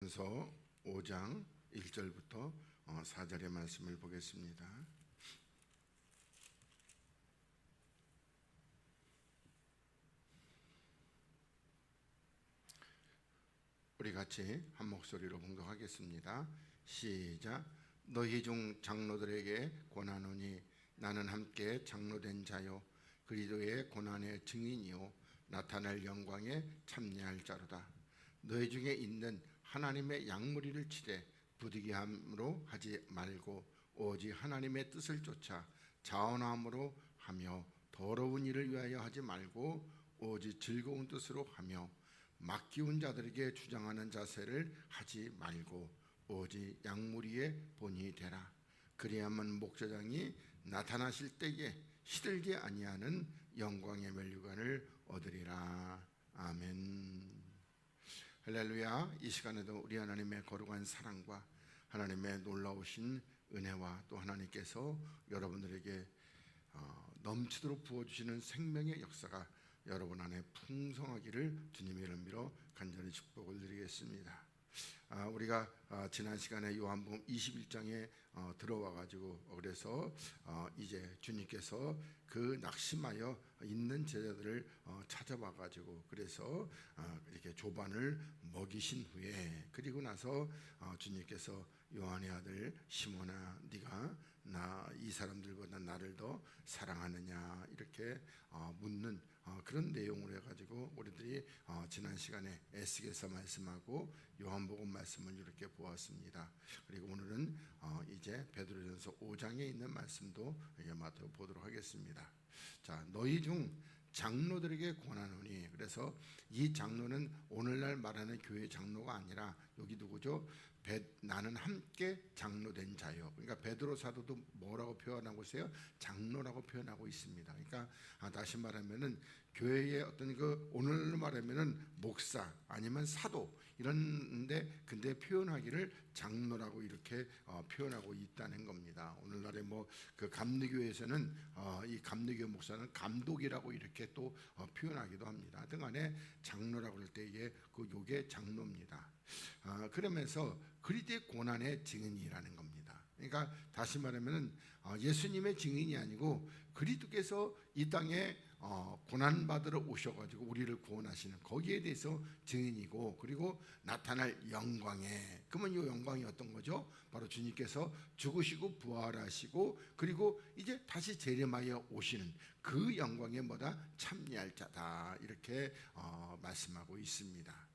서 5장 1절부터 4절의 말씀을 보겠습니다. 우리 같이 한 목소리로 봉독하겠습니다. 시작. 너희 중 장로들에게 권하노니 나는 함께 장로된 자요 그리스도의 고난의 증인이요 나타날 영광에 참여할 자로다. 너희 중에 있는 하나님의 양무리를 치되 부득이함으로 하지 말고 오직 하나님의 뜻을 쫓아 자원함으로 하며 더러운 일을 위하여 하지 말고 오직 즐거운 뜻으로 하며 맡기운 자들에게 주장하는 자세를 하지 말고 오직 양무리의 본이 되라. 그리하면 목자장이 나타나실 때에 시들지 아니하는 영광의 면류관을 얻으리라. 아멘. 할렐루야. 이 시간에도 우리 하나님의 거룩한 사랑과 하나님의 놀라우신 은혜와 또 하나님께서 여러분들에게 넘치도록 부어주시는 생명의 역사가 여러분 안에 풍성하기를 주님의 이름으로 간절히 축복을 드리겠습니다. 우리가 지난 시간에 요한복음 21장에 들어와 가지고 그래서 이제 주님께서 그 낙심하여 있는 제자들을 찾아와 가지고 그래서 이렇게 조반을 먹이신 후에 그리고 나서 주님께서 요한의 아들 시몬아 네가 이 사람들보다 나를 더 사랑하느냐 이렇게 묻는 그런 내용으로 해가지고 우리들이 지난 시간에 에스겔서 말씀하고 요한복음 말씀을 이렇게 보았습니다. 그리고 오늘은 이제 베드로전서 5장에 있는 말씀도 보도록 하겠습니다. 자, 너희 중 장로들에게 권하노니, 그래서 이 장로는 오늘날 말하는 교회 장로가 아니라 여기 누구죠? 나는 함께 장로된 자요. 그러니까 베드로 사도도 뭐라고 표현하고 있어요? 장로라고 표현하고 있습니다. 그러니까 다시 말하면은 교회의 어떤 그 오늘로 말하면은 목사 아니면 사도 이런데 근데 표현하기를 장로라고 이렇게 표현하고 있다는 겁니다. 오늘날에 뭐 그 감리교에서는 이 감리교 목사는 감독이라고 이렇게 또 표현하기도 합니다. 등간에 장로라고 할 때에 요게 장로입니다. 그러면서 그리스도의 고난의 증인이라는 겁니다. 그러니까 다시 말하면은 예수님의 증인이 아니고 그리스도께서 이 땅에 고난 받으러 오셔가지고 우리를 구원하시는 거기에 대해서 증인이고 그리고 나타날 영광에 그러면 이 영광이 어떤 거죠? 바로 주님께서 죽으시고 부활하시고 그리고 이제 다시 재림하여 오시는 그 영광에 뭐다? 참여할 자다 이렇게 말씀하고 있습니다.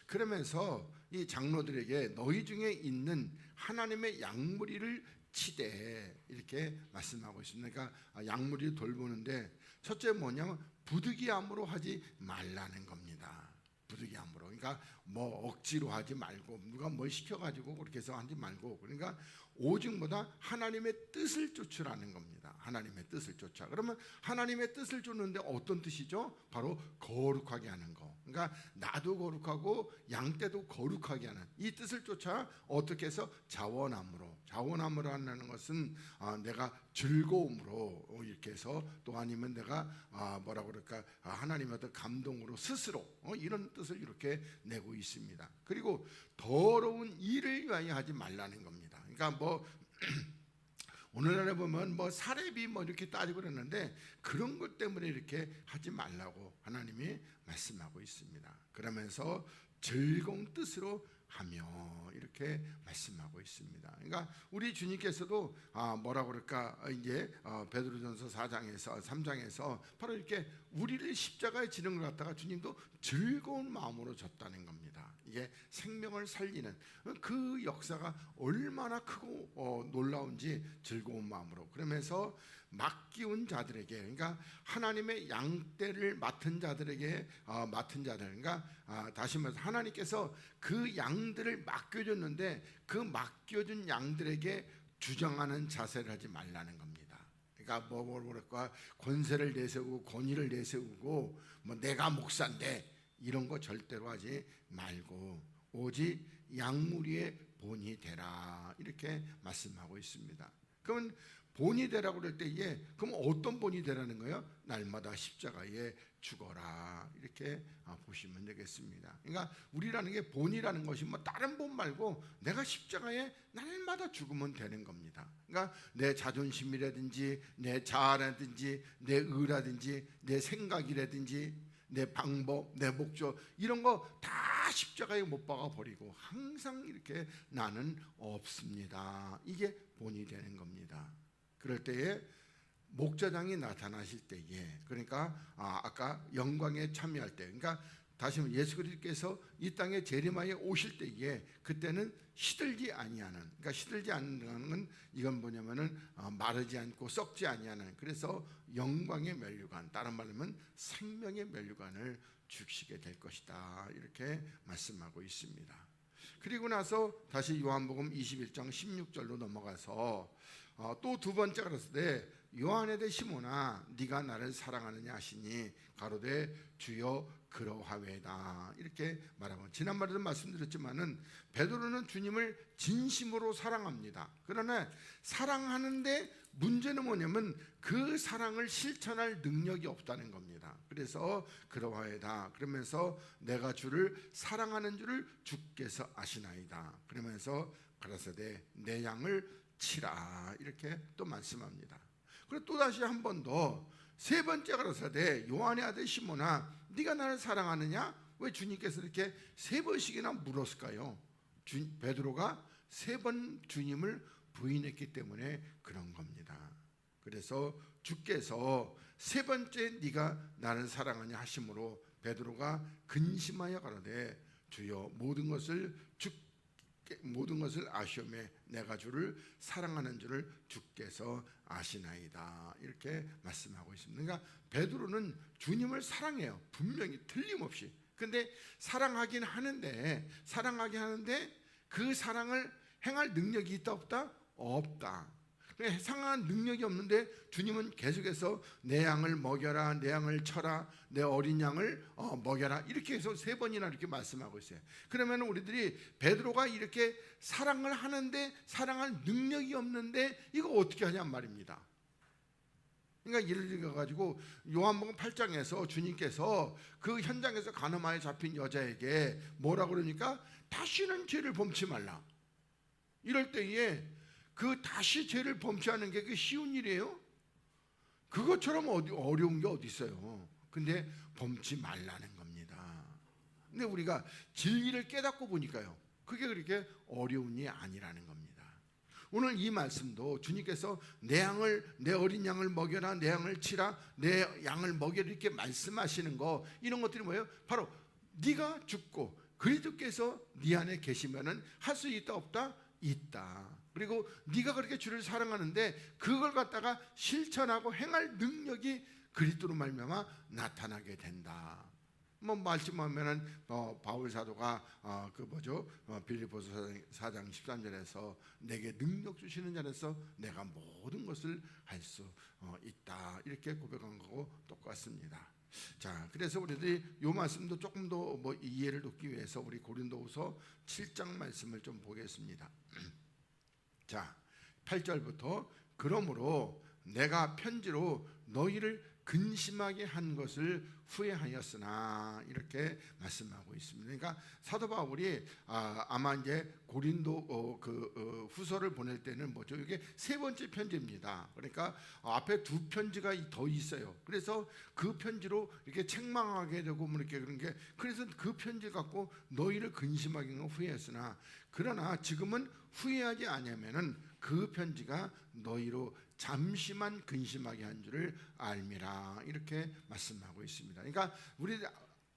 그러면서 이 장로들에게 너희 중에 있는 하나님의 양무리를 치되 이렇게 말씀하고 있습니다. 그러니까 양무리를 돌보는데 첫째 뭐냐면 부득이함으로 하지 말라는 겁니다. 부득이함으로. 그러니까 뭐 억지로 하지 말고 누가 뭘 시켜가지고 그렇게 해서 하지 말고 그러니까 오직 뭐다? 하나님의 뜻을 쫓으라는 겁니다. 하나님의 뜻을 쫓아. 그러면 하나님의 뜻을 쫓는데 어떤 뜻이죠? 바로 거룩하게 하는 거. 그러니까 나도 거룩하고 양떼도 거룩하게 하는 이 뜻을 쫓아 어떻게 해서 자원함으로 한다는 것은 내가 즐거움으로 이렇게 해서 또 아니면 내가 뭐라고 그럴까 하나님의 어떤 감동으로 스스로 이런 뜻을 이렇게 내고 있습니다. 그리고 더러운 일을 위하여 하지 말라는 겁니다. 그러니까 뭐 오늘날에 보면 뭐 사례비 뭐 이렇게 따지고 그러는데 그런 것 때문에 이렇게 하지 말라고 하나님이 말씀하고 있습니다. 그러면서 즐거운 뜻으로 하며 이렇게 말씀하고 있습니다. 그러니까 우리 주님께서도 뭐라고 그럴까 이제 베드로전서 4장에서 3장에서 바로 이렇게 우리를 십자가에 지는 걸 갖다가 주님도 즐거운 마음으로 졌다는 겁니다. 이게 생명을 살리는 그 역사가 얼마나 크고 놀라운지 즐거운 마음으로 그러면서 맡기운 자들에게 그러니까 하나님의 양떼를 맡은 자들에게 맡은 자들 그러니까 다시 말해서 하나님께서 그 양들을 맡겨줬는데 그 맡겨준 양들에게 주장하는 자세를 하지 말라는 겁니다. 그러니까 뭐랄까 권세를 내세우고 권위를 내세우고 뭐 내가 목사인데 이런 거 절대로 하지 말고 오직 양무리의 본이 되라 이렇게 말씀하고 있습니다. 그러면 본이 되라고 그럴 때에 그럼 어떤 본이 되라는 거예요? 날마다 십자가에 죽어라 이렇게 보시면 되겠습니다. 그러니까 우리라는 게 본이라는 것이 뭐 다른 본 말고 내가 십자가에 날마다 죽으면 되는 겁니다. 그러니까 내 자존심이라든지 내 자아라든지 내 의라든지 내 생각이라든지 내 방법, 내 목적 이런 거 다 십자가에 못 박아 버리고 항상 이렇게 나는 없습니다. 이게 본이 되는 겁니다. 그럴 때에 목자장이 나타나실 때에 그러니까 아까 영광에 참여할 때 그러니까 다시 말해 예수 그리스도께서 이 땅에 재림하여 오실 때에 그때는 시들지 아니하는 그러니까 시들지 않는 건 이건 뭐냐면은 마르지 않고 썩지 아니하는 그래서 영광의 면류관 다른 말로 하면 생명의 면류관을 주시게 될 것이다 이렇게 말씀하고 있습니다. 그리고 나서 다시 요한복음 21장 16절로 넘어가서 또 두 번째 그랬을 때 요한에 대해 시몬아 네가 나를 사랑하느냐 하시니 가로되 주여 그러하외다 이렇게 말하고 지난번에도 말씀드렸지만은 베드로는 주님을 진심으로 사랑합니다. 그러나 사랑하는데 문제는 뭐냐면 그 사랑을 실천할 능력이 없다는 겁니다. 그래서 그러하외다 그러면서 내가 주를 사랑하는 줄을 주께서 아시나이다 그러면서 가라사대 내 양을 치라 이렇게 또 말씀합니다. 그리고 또다시 한 번 더 세 번째 가라사대 요한의 아들 시몬아 네가 나를 사랑하느냐 왜 주님께서 이렇게 세 번씩이나 물었을까요? 베드로가 세 번 주님을 부인했기 때문에 그런 겁니다. 그래서 주께서 세 번째 네가 나를 사랑하냐 하심으로 베드로가 근심하여 가로되 주여 모든 것을 아시오매 내가 주를 사랑하는 줄을 주께서 아시나이다 이렇게 말씀하고 있습니다. 그러니까 베드로는 주님을 사랑해요. 분명히 틀림없이. 근데 사랑하긴 하는데 그 사랑을 행할 능력이 있다 없다? 없다. 상한 능력이 없는데 주님은 계속해서 내 양을 먹여라 내 양을 쳐라 내 어린 양을 먹여라 이렇게 해서 세 번이나 이렇게 말씀하고 있어요. 그러면 우리들이 베드로가 이렇게 사랑을 하는데 사랑할 능력이 없는데 이거 어떻게 하냔 말입니다. 그러니까 예를 들어 가지고 요한복음 8장에서 주님께서 그 현장에서 간음하에 잡힌 여자에게 뭐라 그러니까 다시는 죄를 범치 말라. 이럴 때에 그 다시 죄를 범치하는 게 그게 쉬운 일이에요? 그것처럼 어려운 게 어디 있어요? 근데 범치 말라는 겁니다. 근데 우리가 진리를 깨닫고 보니까요, 그게 그렇게 어려운 일이 아니라는 겁니다. 오늘 이 말씀도 주님께서 내 어린 양을 먹여라, 내 양을 치라, 내 양을 먹여라 이렇게 말씀하시는 거 이런 것들이 뭐예요? 바로 네가 죽고 그리스도께서 네 안에 계시면은 할 수 있다 없다? 있다. 그리고 네가 그렇게 주를 사랑하는데 그걸 갖다가 실천하고 행할 능력이 그리스도로 말미암아 나타나게 된다. 뭐 말씀하면은 바울 사도가 빌립보서 4장 13절에서 내게 능력 주시는 자로서 내가 모든 것을 할 수 있다 이렇게 고백한 거고 똑같습니다. 자, 그래서 우리들이 이 말씀도 조금 더 이해를 돕기 위해서 우리 고린도후서 7장 말씀을 좀 보겠습니다. 자, 8절부터 그러므로 내가 편지로 너희를 근심하게 한 것을 후회하였으나 이렇게 말씀하고 있습니다. 그러니까 사도 바울이 아마 이제 고린도 후서를 보낼 때는 뭐죠? 이게 세 번째 편지입니다. 그러니까 앞에 두 편지가 더 있어요. 그래서 그 편지로 이렇게 책망하게 되고 뭐 이렇게 그런 게 그래서 그 편지 갖고 너희를 근심하게 한 건 후회했으나 그러나 지금은 후회하지 않으면은 그 편지가 너희로 잠시만 근심하게 한 줄을 알미라 이렇게 말씀하고 있습니다. 그러니까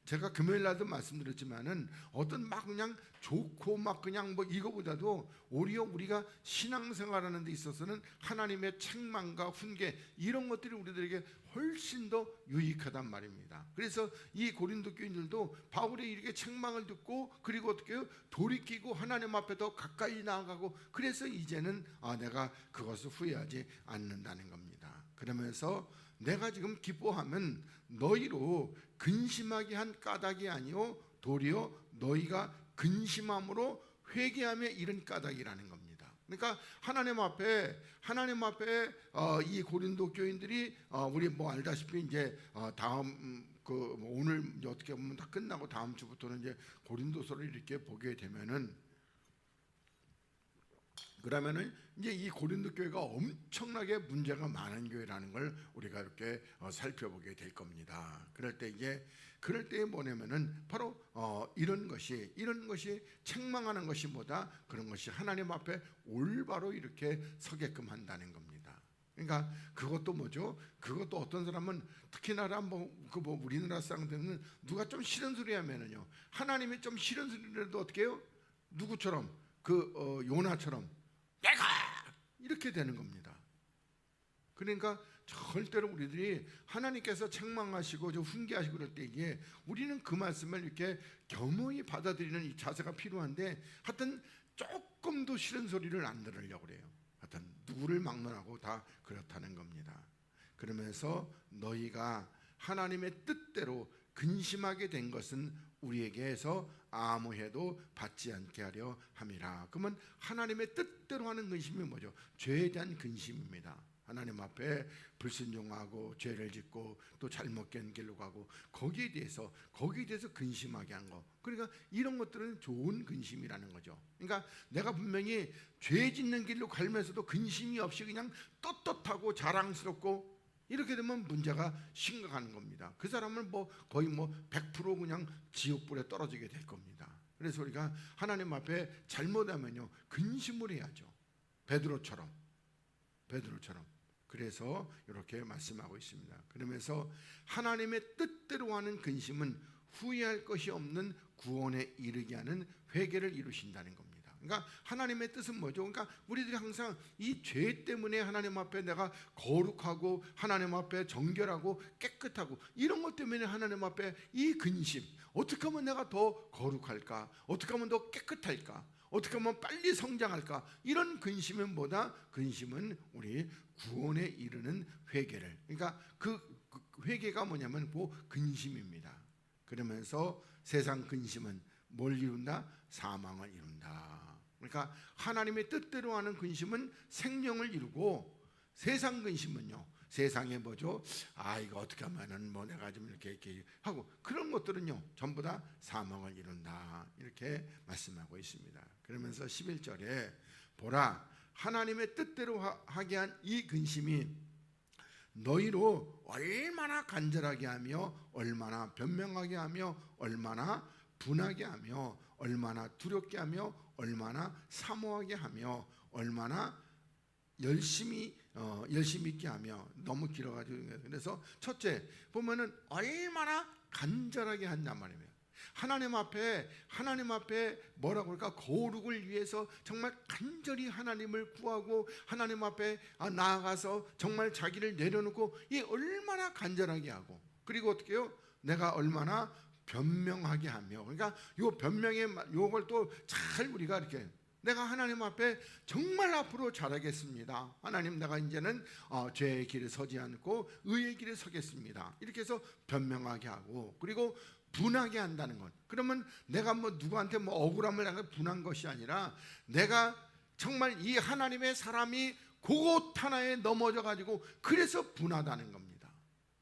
제가 금요일 날도 말씀드렸지만은 어떤 막 그냥 좋고 막 그냥 이거보다도 오히려 우리가 신앙생활하는 데 있어서는 하나님의 책망과 훈계 이런 것들이 우리들에게 훨씬 더 유익하단 말입니다. 그래서 이 고린도 교인들도 바울의 이렇게 책망을 듣고 그리고 어떻게 돌이키고 하나님 앞에 더 가까이 나아가고 그래서 이제는 내가 그것을 후회하지 않는다는 겁니다. 그러면서 내가 지금 기뻐하면 너희로 근심하게 한 까닭이 아니요 도리어 너희가 근심함으로 회개함에 이른 까닭이라는 겁니다. 그러니까 하나님 앞에 이 고린도 교인들이 우리 뭐 알다시피 이제 다음 오늘 어떻게 보면 다 끝나고 다음 주부터는 이제 고린도서를 이렇게 보게 되면은, 그러면은 이제 이 고린도 교회가 엄청나게 문제가 많은 교회라는 걸 우리가 이렇게 살펴보게 될 겁니다. 그럴 때 뭐냐면은 바로 이런 것이 책망하는 것이 뭐다? 그런 것이 하나님 앞에 올바로 이렇게 서게끔 한다는 겁니다. 그러니까 그것도 뭐죠? 그것도 어떤 사람은 특히나 우리나라 사람들은 누가 좀 싫은 소리 하면은요, 하나님이 좀 싫은 소리라도 어떻게 해요? 누구처럼 요나처럼 내가 이렇게 되는 겁니다. 그러니까 절대로 우리들이 하나님께서 책망하시고 좀 훈계하시고 그럴 때에 우리는 그 말씀을 이렇게 겸허히 받아들이는 이 자세가 필요한데, 하여튼 조금도 싫은 소리를 안 들으려고 그래요. 하여튼 누구를 막론하고 다 그렇다는 겁니다. 그러면서 너희가 하나님의 뜻대로 근심하게 된 것은 우리에게서 아무 해도 받지 않게 하려 함이라. 그러면 하나님의 뜻대로 하는 근심이 뭐죠? 죄에 대한 근심입니다. 하나님 앞에 불순종하고 죄를 짓고 또 잘못 된 길로 가고 거기에 대해서 근심하게 한 거. 그러니까 이런 것들은 좋은 근심이라는 거죠. 그러니까 내가 분명히 죄 짓는 길로 가면서도 근심이 없이 그냥 떳떳하고 자랑스럽고 이렇게 되면 문제가 심각한 겁니다. 그 사람은 거의 100% 그냥 지옥불에 떨어지게 될 겁니다. 그래서 우리가 하나님 앞에 잘못하면요, 근심을 해야죠. 베드로처럼. 그래서 이렇게 말씀하고 있습니다. 그러면서 하나님의 뜻대로 하는 근심은 후회할 것이 없는 구원에 이르게 하는 회개를 이루신다는 겁니다. 그러니까 하나님의 뜻은 뭐죠? 그러니까 우리들이 항상 이 죄 때문에 하나님 앞에 내가 거룩하고 하나님 앞에 정결하고 깨끗하고 이런 것 때문에 하나님 앞에 이 근심, 어떻게 하면 내가 더 거룩할까? 어떻게 하면 더 깨끗할까? 어떻게 하면 빨리 성장할까? 이런 근심은 뭐다? 근심은 우리 구원에 이르는 회개를, 그러니까 그 회개가 뭐냐면 근심입니다. 그러면서 세상 근심은 뭘 이룬다? 사망을 이룬다. 그러니까 하나님의 뜻대로 하는 근심은 생명을 이루고, 세상 근심은요, 세상에 뭐죠? 이거 어떻게 하면은 내가 좀 이렇게 하고 그런 것들은요 전부 다 사망을 이룬다. 이렇게 말씀하고 있습니다. 그러면서 11절에 보라, 하나님의 뜻대로 하게 한 이 근심이 너희로 얼마나 간절하게 하며 얼마나 변명하게 하며 얼마나 분하게 하며 얼마나 두렵게 하며 얼마나 사모하게 하며 얼마나 열심히 있게 하며. 너무 길어가지고, 그래서 첫째 보면은 얼마나 간절하게 한단 말이에요. 하나님 앞에 뭐라고 할까? 거룩을 위해서 정말 간절히 하나님을 구하고 하나님 앞에 나아가서 정말 자기를 내려놓고 이 얼마나 간절하게 하고, 그리고 어떻게 해요? 내가 얼마나 변명하게 하며. 그러니까 요 변명의 요걸 또 잘 우리가 이렇게, 내가 하나님 앞에 정말 앞으로 잘하겠습니다. 하나님, 내가 이제는 죄의 길에 서지 않고 의의 길에 서겠습니다. 이렇게 해서 변명하게 하고, 그리고 분하게 한다는 것. 그러면 내가 누구한테 억울함을 하고 분한 것이 아니라 내가 정말 이 하나님의 사람이 그것 하나에 넘어져 가지고 그래서 분하다는 겁니다.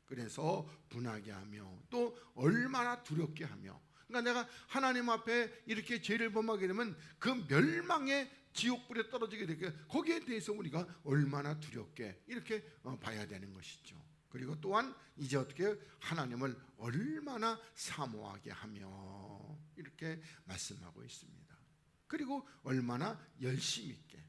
그래서 분하게 하며 또 얼마나 두렵게 하며. 그러니까 내가 하나님 앞에 이렇게 죄를 범하게 되면 그 멸망의 지옥불에 떨어지게 되게, 거기에 대해서 우리가 얼마나 두렵게 이렇게 봐야 되는 것이죠. 그리고 또한 이제 어떻게 하나님을 얼마나 사모하게 하며 이렇게 말씀하고 있습니다. 그리고 얼마나 열심히 있게,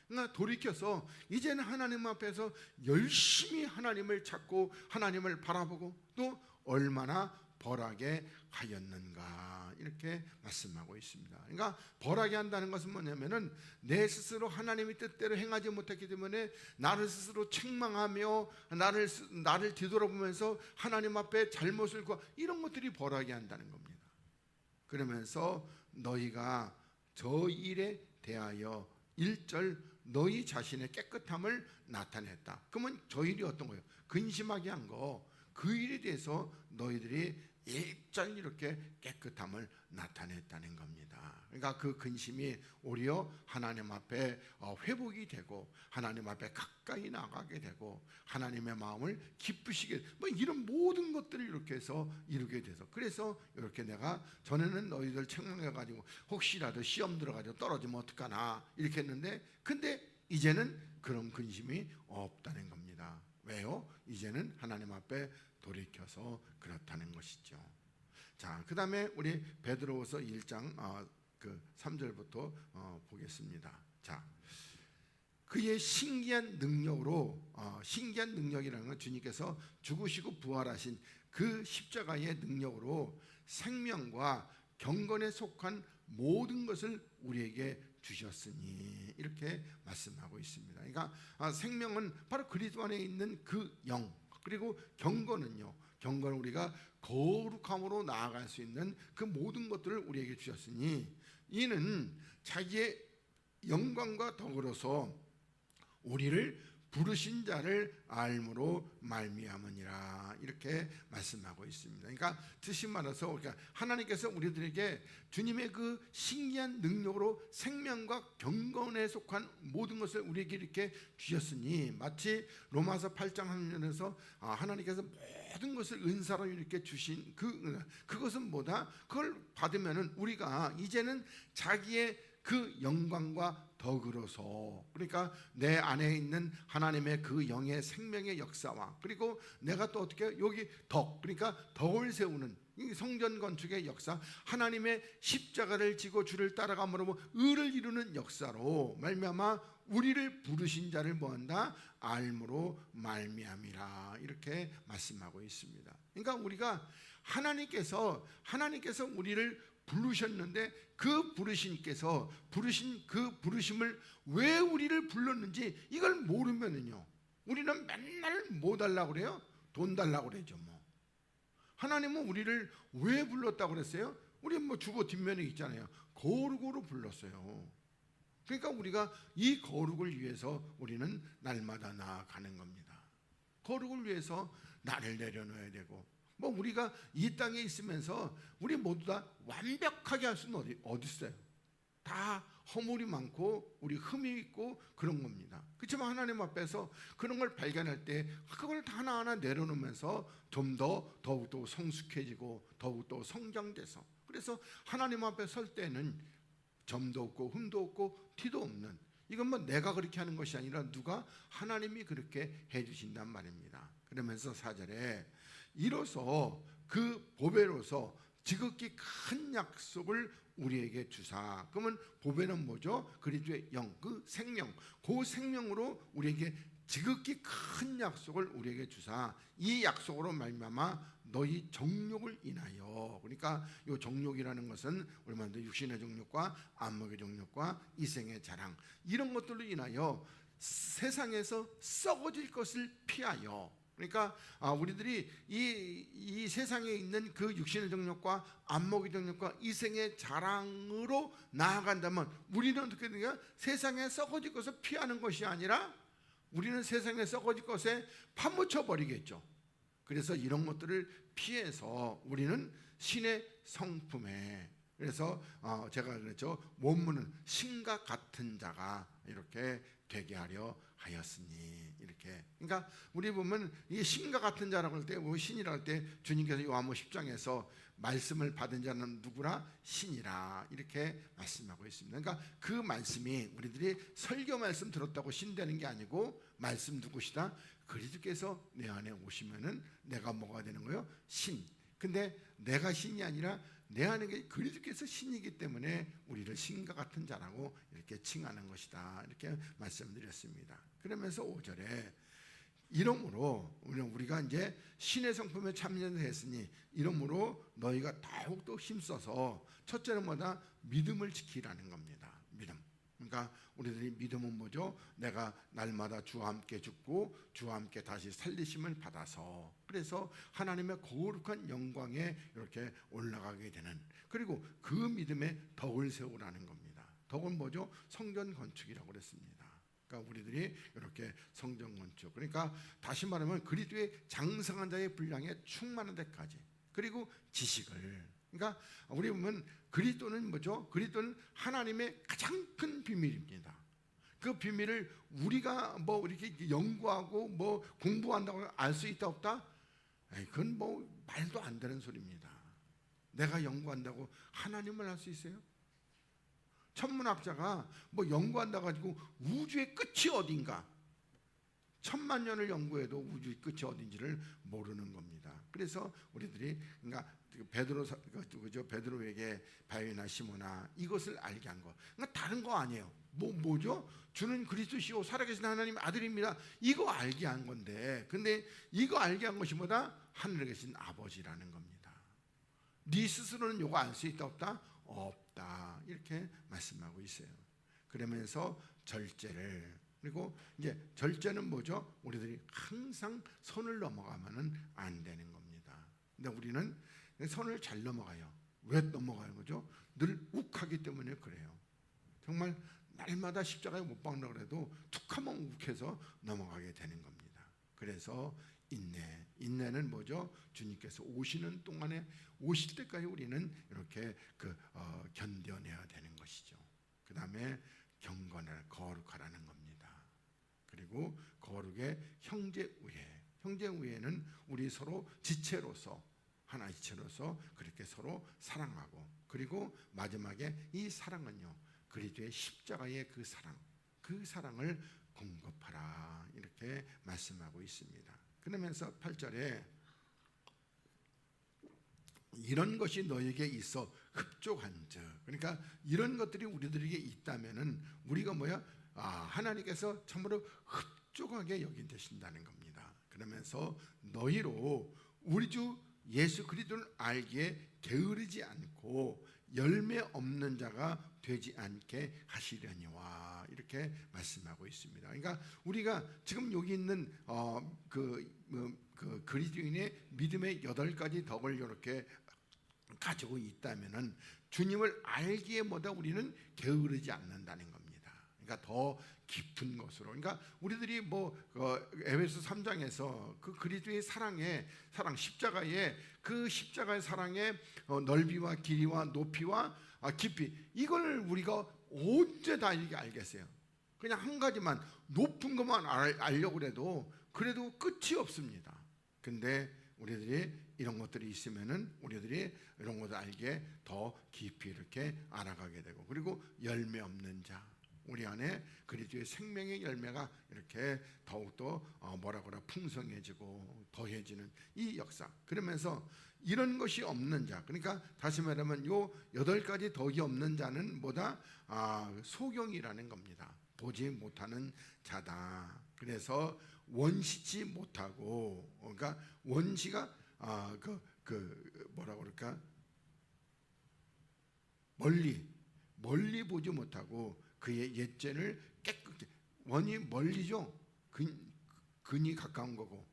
그러니까 돌이켜서 이제는 하나님 앞에서 열심히 하나님을 찾고 하나님을 바라보고 또 얼마나 벌하게 하였는가 이렇게 말씀하고 있습니다. 그러니까 벌하게 한다는 것은 뭐냐면은 내 스스로 하나님의 뜻대로 행하지 못했기 때문에 나를 스스로 책망하며 나를 뒤돌아보면서 하나님 앞에 잘못을 구하, 이런 것들이 벌하게 한다는 겁니다. 그러면서 너희가 저 일에 대하여 1절 너희 자신의 깨끗함을 나타냈다. 그러면 저 일이 어떤 거예요? 근심하게 한 거, 그 일에 대해서 너희들이 일절 이렇게 깨끗함을 나타냈다는 겁니다. 그러니까 그 근심이 오히려 하나님 앞에 회복이 되고 하나님 앞에 가까이 나가게 되고 하나님의 마음을 기쁘시게, 뭐 이런 모든 것들을 이렇게 해서 이루게 돼서, 그래서 이렇게 내가 전에는 너희들 책망해가지고 혹시라도 시험 들어가지고 떨어지면 어떡하나 이렇게 했는데, 근데 이제는 그런 근심이 없다는 겁니다. 왜요? 이제는 하나님 앞에 돌이켜서 그렇다는 것이죠. 자, 그 다음에 우리 베드로후서 1장 3절부터 보겠습니다. 자, 그의 신기한 능력으로, 신기한 능력이라는 건 주님께서 죽으시고 부활하신 그 십자가의 능력으로 생명과 경건에 속한 모든 것을 우리에게 주셨으니, 이렇게 말씀하고 있습니다. 그러니까 생명은 바로 그리스도 안에 있는 그 영, 그리고 경건은요, 경건은 우리가 거룩함으로 나아갈 수 있는 그 모든 것들을 우리에게 주셨으니, 이는 자기의 영광과 더불어서 우리를 부르신 자를 알므로 말미암으니라, 이렇게 말씀하고 있습니다. 그러니까 뜻이 말해서, 그러니까 하나님께서 우리들에게 주님의 그 신기한 능력으로 생명과 경건에 속한 모든 것을 우리에게 이렇게 주셨으니, 마치 로마서 8장 하면서 하나님께서 모든 것을 은사로 이렇게 주신 그것은 뭐다? 그걸 받으면은 우리가 이제는 자기의 그 영광과 덕으로서, 그러니까 내 안에 있는 하나님의 그 영의 생명의 역사와, 그리고 내가 또 어떻게 여기 덕, 그러니까 덕을 세우는 이 성전 건축의 역사, 하나님의 십자가를 지고 주를 따라감으로 의를 이루는 역사로 말미암아 우리를 부르신 자를 뭐한다? 알므로 말미암이라, 이렇게 말씀하고 있습니다. 그러니까 우리가 하나님께서 우리를 부르셨는데, 그 부르신 그 부르심을 왜 우리를 불렀는지 이걸 모르면은요, 우리는 맨날 뭐 달라고 그래요? 돈 달라고 그러죠. 뭐 하나님은 우리를 왜 불렀다고 그랬어요? 우리 뭐 주보 뒷면에 있잖아요. 거룩으로 불렀어요. 그러니까 우리가 이 거룩을 위해서 우리는 날마다 나아가는 겁니다. 거룩을 위해서 나를 내려놓아야 되고, 뭐 우리가 이 땅에 있으면서 우리 모두 다 완벽하게 할 수는 어디 있어요? 다 허물이 많고 우리 흠이 있고 그런 겁니다. 그렇지만 하나님 앞에서 그런 걸 발견할 때 그걸 다 하나하나 내려놓으면서 좀 더욱더 성숙해지고 더욱더 성장돼서, 그래서 하나님 앞에 설 때는 점도 없고 흠도 없고 티도 없는, 이건 뭐 내가 그렇게 하는 것이 아니라 누가? 하나님이 그렇게 해주신단 말입니다. 그러면서 4절에 이로써 그 보배로서 지극히 큰 약속을 우리에게 주사. 그러면 보배는 뭐죠? 그리스도의 영, 그 생명, 그 생명으로 우리에게 지극히 큰 약속을 우리에게 주사. 이 약속으로 말미암아 너희 정욕을 인하여, 그러니까 이 정욕이라는 것은 우리 말로 육신의 정욕과 안목의 정욕과 이생의 자랑, 이런 것들로 인하여 세상에서 썩어질 것을 피하여, 그러니까 우리들이 이 세상에 있는 그 육신의 정욕과 안목의 정욕과 이생의 자랑으로 나아간다면 우리는 어떻게 되냐? 세상에 썩어질 것을 피하는 것이 아니라 우리는 세상에 썩어질 것에 파묻혀 버리겠죠. 그래서 이런 것들을 피해서 우리는 신의 성품에, 그래서 제가 그랬죠. 원문은 신과 같은 자가 이렇게 되게 하려 하였으니, 이렇게. 그러니까 우리 보면 이 신과 같은 자라고 할 때, 신이라고 할 때 주님께서 요한복음 10장에서 말씀을 받은 자는 누구라? 신이라, 이렇게 말씀하고 있습니다. 그러니까 그 말씀이 우리들이 설교 말씀 들었다고 신 되는 게 아니고, 말씀 누구시다? 그리스도께서 내 안에 오시면은 내가 뭐가 되는 거예요? 신. 근데 내가 신이 아니라 내 안에 그리스도께서 신이기 때문에 우리를 신과 같은 자라고 이렇게 칭하는 것이다, 이렇게 말씀드렸습니다. 그러면서 5절에 이러므로 우리가 이제 신의 성품에 참여했으니 이러므로 너희가 더욱더 힘써서, 첫째는 뭐다? 믿음을 지키라는 겁니다. 믿음. 그러니까 우리들이 믿음은 뭐죠? 내가 날마다 주와 함께 죽고 주와 함께 다시 살리심을 받아서, 그래서 하나님의 거룩한 영광에 이렇게 올라가게 되는, 그리고 그 믿음에 덕을 세우라는 겁니다. 덕은 뭐죠? 성전 건축이라고 그랬습니다. 그러니까 우리들이 이렇게 성전 건축, 그러니까 다시 말하면 그리스도의 장성한 자의 분량에 충만한 데까지, 그리고 지식을, 그러니까 우리 보면 그리스도는 뭐죠? 그리스도는 하나님의 가장 큰 비밀입니다. 그 비밀을 우리가 뭐 이렇게 연구하고 뭐 공부한다고 알 수 있다 없다? 그건 뭐 말도 안 되는 소리입니다. 내가 연구한다고 하나님을 알 수 있어요? 천문학자가 뭐 연구한다 가지고 우주의 끝이 어딘가, 1000만 년을 연구해도 우주의 끝이 어딘지를 모르는 겁니다. 그래서 우리들이 그러니까 베드로에게 바요나 시모나 이것을 알게 한 거. 그러니까 다른 거 아니에요. 뭐죠? 주는 그리스도시요 살아계신 하나님 아들입니다. 이거 알게 한 건데, 근데 이거 알게 한 것이 뭐다? 하늘에 계신 아버지라는 겁니다. 네 스스로는 이거 알 수 있다 없다? 없다. 이렇게 말씀하고 있어요. 그러면서 절제를, 그리고 이제 절제는 뭐죠? 우리들이 항상 선을 넘어가면은 안 되는 겁니다. 근데 우리는 선을 잘 넘어가요. 왜 넘어가는 거죠? 늘 욱하기 때문에 그래요. 정말 날마다 십자가에 못 박는다고 해도 툭하면 욱해서 넘어가게 되는 겁니다. 그래서 인내는 뭐죠? 주님께서 오시는 동안에, 오실 때까지 우리는 이렇게 견뎌내야 되는 것이죠. 그 다음에 경건을 거룩하라는 겁니다. 그리고 거룩의 형제우애는 우리 서로 지체로서, 하나 지체로서 그렇게 서로 사랑하고, 그리고 마지막에 이 사랑은요, 그리스도의 십자가의 그 사랑을 공급하라, 이렇게 말씀하고 있습니다. 그러면서 8절에 이런 것이 너에게 있어 흡족한즉, 그러니까 이런 것들이 우리들에게 있다면은 우리가 하나님께서 참으로 흡족하게 여기신다는 겁니다. 그러면서 너희로 우리 주 예수 그리스도를 알기에 게으르지 않고 열매 없는 자가 되지 않게 하시려니와, 이렇게 말씀하고 있습니다. 그러니까 우리가 지금 여기 있는 그리스도인의 믿음의 8가지 덕을 이렇게 가지고 있다면은 주님을 알기에 우리는 게으르지 않는다는 겁니다. 그러니까 더 깊은 것으로, 그러니까 우리들이 에베소 3장에서 그 그리스도의 사랑, 십자가의 사랑의 넓이와 길이와 높이와 깊이, 이걸 우리가 언제 다 이렇게 알겠어요? 그냥 한 가지만, 높은 것만 알려고 해도 그래도 끝이 없습니다. 근데 우리들이 이런 것들이 있으면은 우리들이 이런 것을 알기에 더 깊이 이렇게 알아가게 되고, 그리고 열매 없는 자, 우리 안에 그리스도의 생명의 열매가 이렇게 더욱더 풍성해지고 더해지는 이 역사. 그러면서 이런 것이 없는 자, 그러니까 다시 말하면 요 8가지 덕이 없는 자는 뭐다? 소경이라는 겁니다. 보지 못하는 자다. 그래서 원시치 못하고, 그러니까 원시가 멀리 보지 못하고 그의 옛죄를 깨끗이, 원이 멀리죠. 근이 가까운 거고,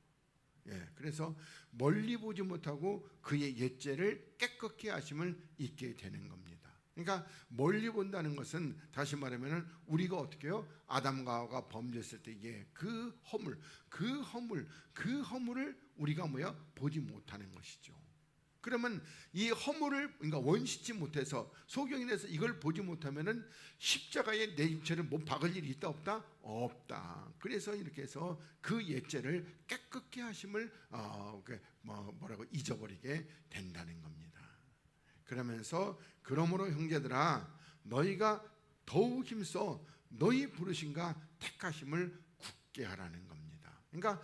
그래서 멀리 보지 못하고 그의 옛죄를 깨끗게 하심을 잊게 되는 겁니다. 그러니까 멀리 본다는 것은 다시 말하면 우리가 어떻게 해요? 아담과 하와가 범죄했을 때 이게 그 허물을 우리가 보지 못하는 것이죠. 그러면 이 허물을, 그러니까 원시치 못해서, 소경이 돼서 이걸 보지 못하면은 십자가에 내 육체를 못 박을 일이 있다 없다? 없다. 그래서 이렇게 해서 그 옛죄를 깨끗게 하심을 잊어버리게 된다는 겁니다. 그러면서 그러므로 형제들아, 너희가 더욱 힘써 너희 부르심과 택하심을 굳게 하라는 겁니다. 그러니까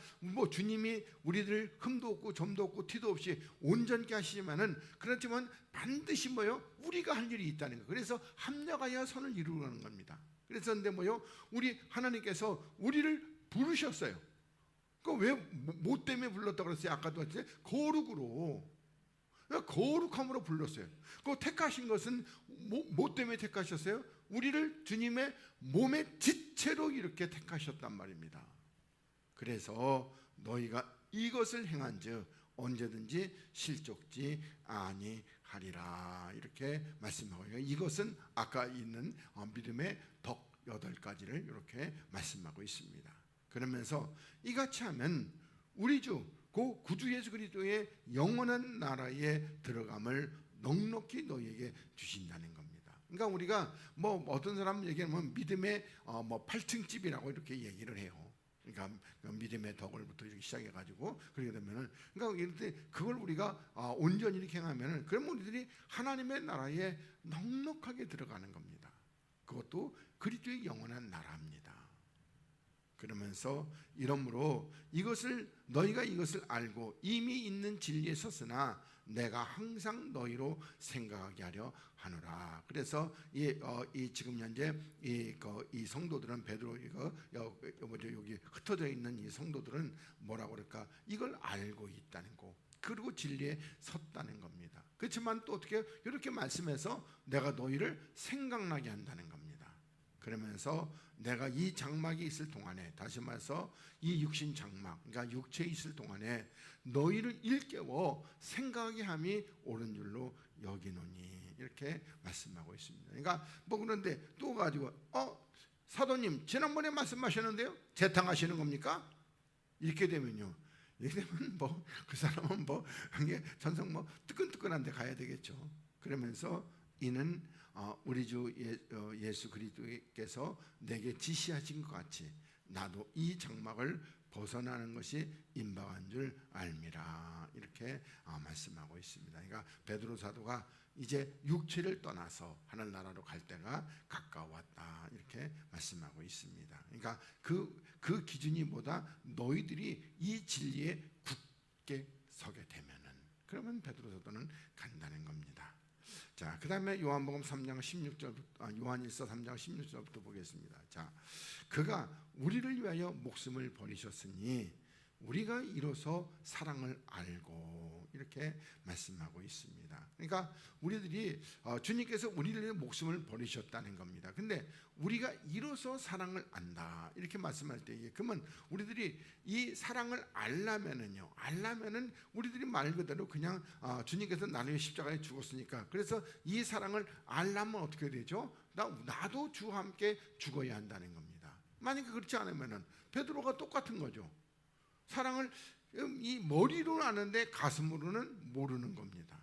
주님이 우리들 흠도 없고 점도 없고 티도 없이 온전케 하시지만은, 그렇지만 반드시 우리가 할 일이 있다는 거예요. 그래서 합력하여 선을 이루는 겁니다. 그래서 근데 우리 하나님께서 우리를 부르셨어요. 그 왜 뭐 때문에 불렀다고 그랬어요? 아까도 했지? 거룩함으로 불렀어요. 그 택하신 것은 뭐 때문에 택하셨어요? 우리를 주님의 몸의 지체로 이렇게 택하셨단 말입니다. 그래서 너희가 이것을 행한즉 언제든지 실족지 아니하리라, 이렇게 말씀하고요. 이것은 아까 있는 믿음의 덕 8가지를 이렇게 말씀하고 있습니다. 그러면서 이같이 하면 우리 주 구주 예수 그리스도의 영원한 나라에 들어감을 넉넉히 너희에게 주신다는 겁니다. 그러니까 우리가 뭐 어떤 사람 얘기하면 믿음의 뭐 8층 집이라고 이렇게 얘기를 해요. 그러니까 믿음의 덕을부터 이렇게 시작해가지고 그렇게 되면은 그러니까 이럴 때 그걸 우리가 온전히 이렇게 행하면은 그러면 우리들이 하나님의 나라에 넉넉하게 들어가는 겁니다. 그것도 그리스도의 영원한 나라입니다. 그러면서 이러므로 너희가 이것을 알고 이미 있는 진리에 섰으나 내가 항상 너희로 생각하게 하려 하노라. 그래서 이 지금 현재 이 성도들은 베드로 여기 흩어져 있는 이 성도들은 뭐라고 그럴까? 이걸 알고 있다는 거. 그리고 진리에 섰다는 겁니다. 그렇지만 또 어떻게 이렇게 말씀해서 내가 너희를 생각나게 한다는 겁니다. 그러면서 내가 이 장막이 있을 동안에, 다시 말해서 이 육신 장막, 그러니까 육체에 있을 동안에 너희를 일깨워 생각하게 함이 옳은 줄로 여기노니, 이렇게 말씀하고 있습니다. 그러니까 뭐 그런데 또 가지고 사도님 지난번에 말씀하셨는데요, 재탕하시는 겁니까? 이렇게 되면요, 이렇게 되면 뭐 그 사람은 뭐 이게 전성 뭐 뜨끈뜨끈한데 가야 되겠죠. 그러면서 이는 우리 주 예수 그리스도께서 내게 지시하신 것 같이 나도 이 장막을 벗어나는 것이 임박한 줄 알미라, 이렇게 말씀하고 있습니다. 그러니까 베드로 사도가 이제 육체를 떠나서 하늘나라로 갈 때가 가까웠다, 이렇게 말씀하고 있습니다. 그러니까 그 기준이 뭐다? 너희들이 이 진리에 굳게 서게 되면은, 그러면 베드로 사도는 간다는 겁니다. 자, 그 다음에 요한복음 3장 16절부터 요한일서 3장 16절부터 보겠습니다. 자, 그가 우리를 위하여 목숨을 버리셨으니 우리가 이로써 사랑을 알고, 이렇게 말씀하고 있습니다. 그러니까 우리들이 주님께서 우리를 위해 목숨을 버리셨다는 겁니다. 근데 우리가 이로써 사랑을 안다, 이렇게 말씀할 때, 그러면 우리들이 이 사랑을 알려면은 우리들이 말 그대로 그냥 주님께서 나를 위해 십자가에 죽었으니까, 그래서 이 사랑을 알려면 어떻게 되죠? 나도 주와 함께 죽어야 한다는 겁니다. 만약에 그렇지 않으면은 베드로가 똑같은 거죠. 사랑을 이 머리로는 아는데 가슴으로는 모르는 겁니다.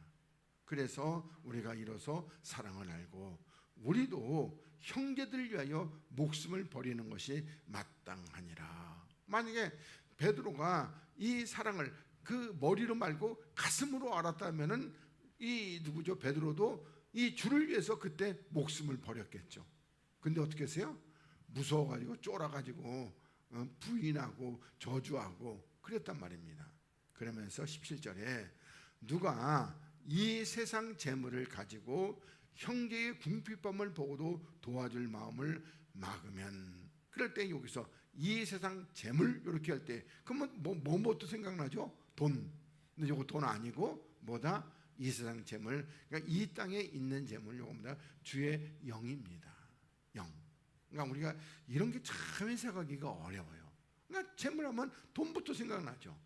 그래서 우리가 이로써 사랑을 알고 우리도 형제들을 위하여 목숨을 버리는 것이 마땅하니라. 만약에 베드로가 이 사랑을 그 머리로 말고 가슴으로 알았다면은 이 누구죠? 베드로도 이 주를 위해서 그때 목숨을 버렸겠죠. 근데 어떻게 했어요? 무서워가지고 쫄아가지고 부인하고 저주하고 그랬단 말입니다. 그러면서 17절에 누가 이 세상 재물을 가지고 형제의 궁핍함을 보고도 도와줄 마음을 막으면, 그럴 때 여기서 이 세상 재물 이렇게 할 때 그러면 뭐부터 생각나죠? 돈. 근데 이거 돈 아니고 뭐다? 이 세상 재물, 그러니까 이 땅에 있는 재물, 요겁니다. 주의 영입니다. 영. 그러니까 우리가 이런 게 참 해석하기가 어려워요. 그러니까 재물하면 돈부터 생각나죠.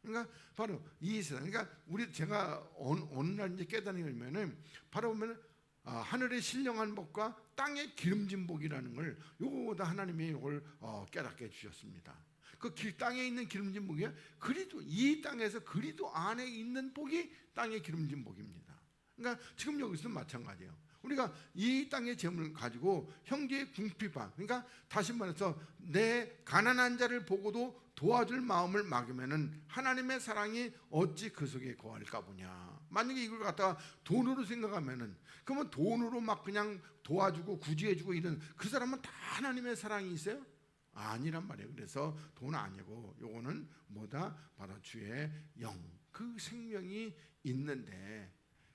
그러니까 바로 이 세상, 그러니까 제가 어느 날 이제 깨달은 게 뭐냐면, 바로 보면 하늘의 신령한 복과 땅의 기름진 복이라는 걸, 요거보다 하나님이 이걸 깨닫게 해주셨습니다. 그 땅에 있는 기름진 복이 그리도 이 땅에서 그리도 안에 있는 복이 땅의 기름진 복입니다. 그러니까 지금 여기서는 마찬가지예요. 우리가 이 땅의 재물을 가지고 형제의 궁핍함, 그러니까 다시 말해서 내 가난한 자를 보고도 도와줄 마음을 막으면은 하나님의 사랑이 어찌 그 속에 거할까 보냐. 만약에 이걸 갖다가 돈으로 생각하면은, 그러면 돈으로 막 그냥 도와주고 구제해주고 이런 그 사람은 다 하나님의 사랑이 있어요? 아니란 말이에요. 그래서 돈 아니고 요거는 뭐다? 바로 주의 영, 그 생명이 있는데,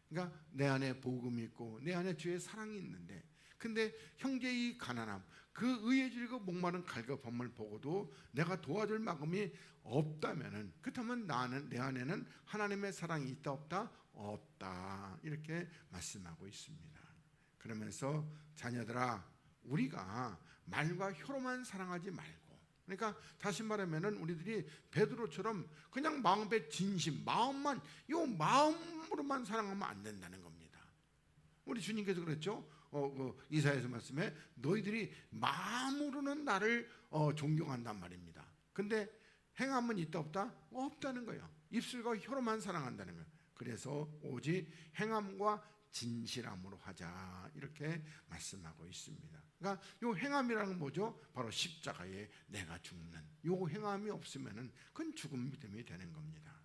그러니까 내 안에 복음이 있고 내 안에 주의 사랑이 있는데, 근데 형제의 가난함, 그 의에 질고 목마른 갈급함을 보고도 내가 도와줄 마음이 없다면은, 그렇다면 내 안에는 하나님의 사랑이 있다 없다? 없다, 이렇게 말씀하고 있습니다. 그러면서 자녀들아, 우리가 말과 혀로만 사랑하지 말고, 그러니까 다시 말하면은 우리들이 베드로처럼 그냥 마음의 진심, 마음으로만 사랑하면 안 된다는 겁니다. 우리 주님께서 그랬죠. 이사야서 말씀에 너희들이 마음으로는 나를 존경한단 말입니다. 근데 행함은 있다 없다? 없다는 거예요. 입술과 혀로만 사랑한다는 거예요. 그래서 오직 행함과 진실함으로 하자 이렇게 말씀하고 있습니다. 그러니까 요 행함이라는 건 뭐죠? 바로 십자가에 내가 죽는 요 행함이 없으면은 그건 죽은 믿음이 되는 겁니다.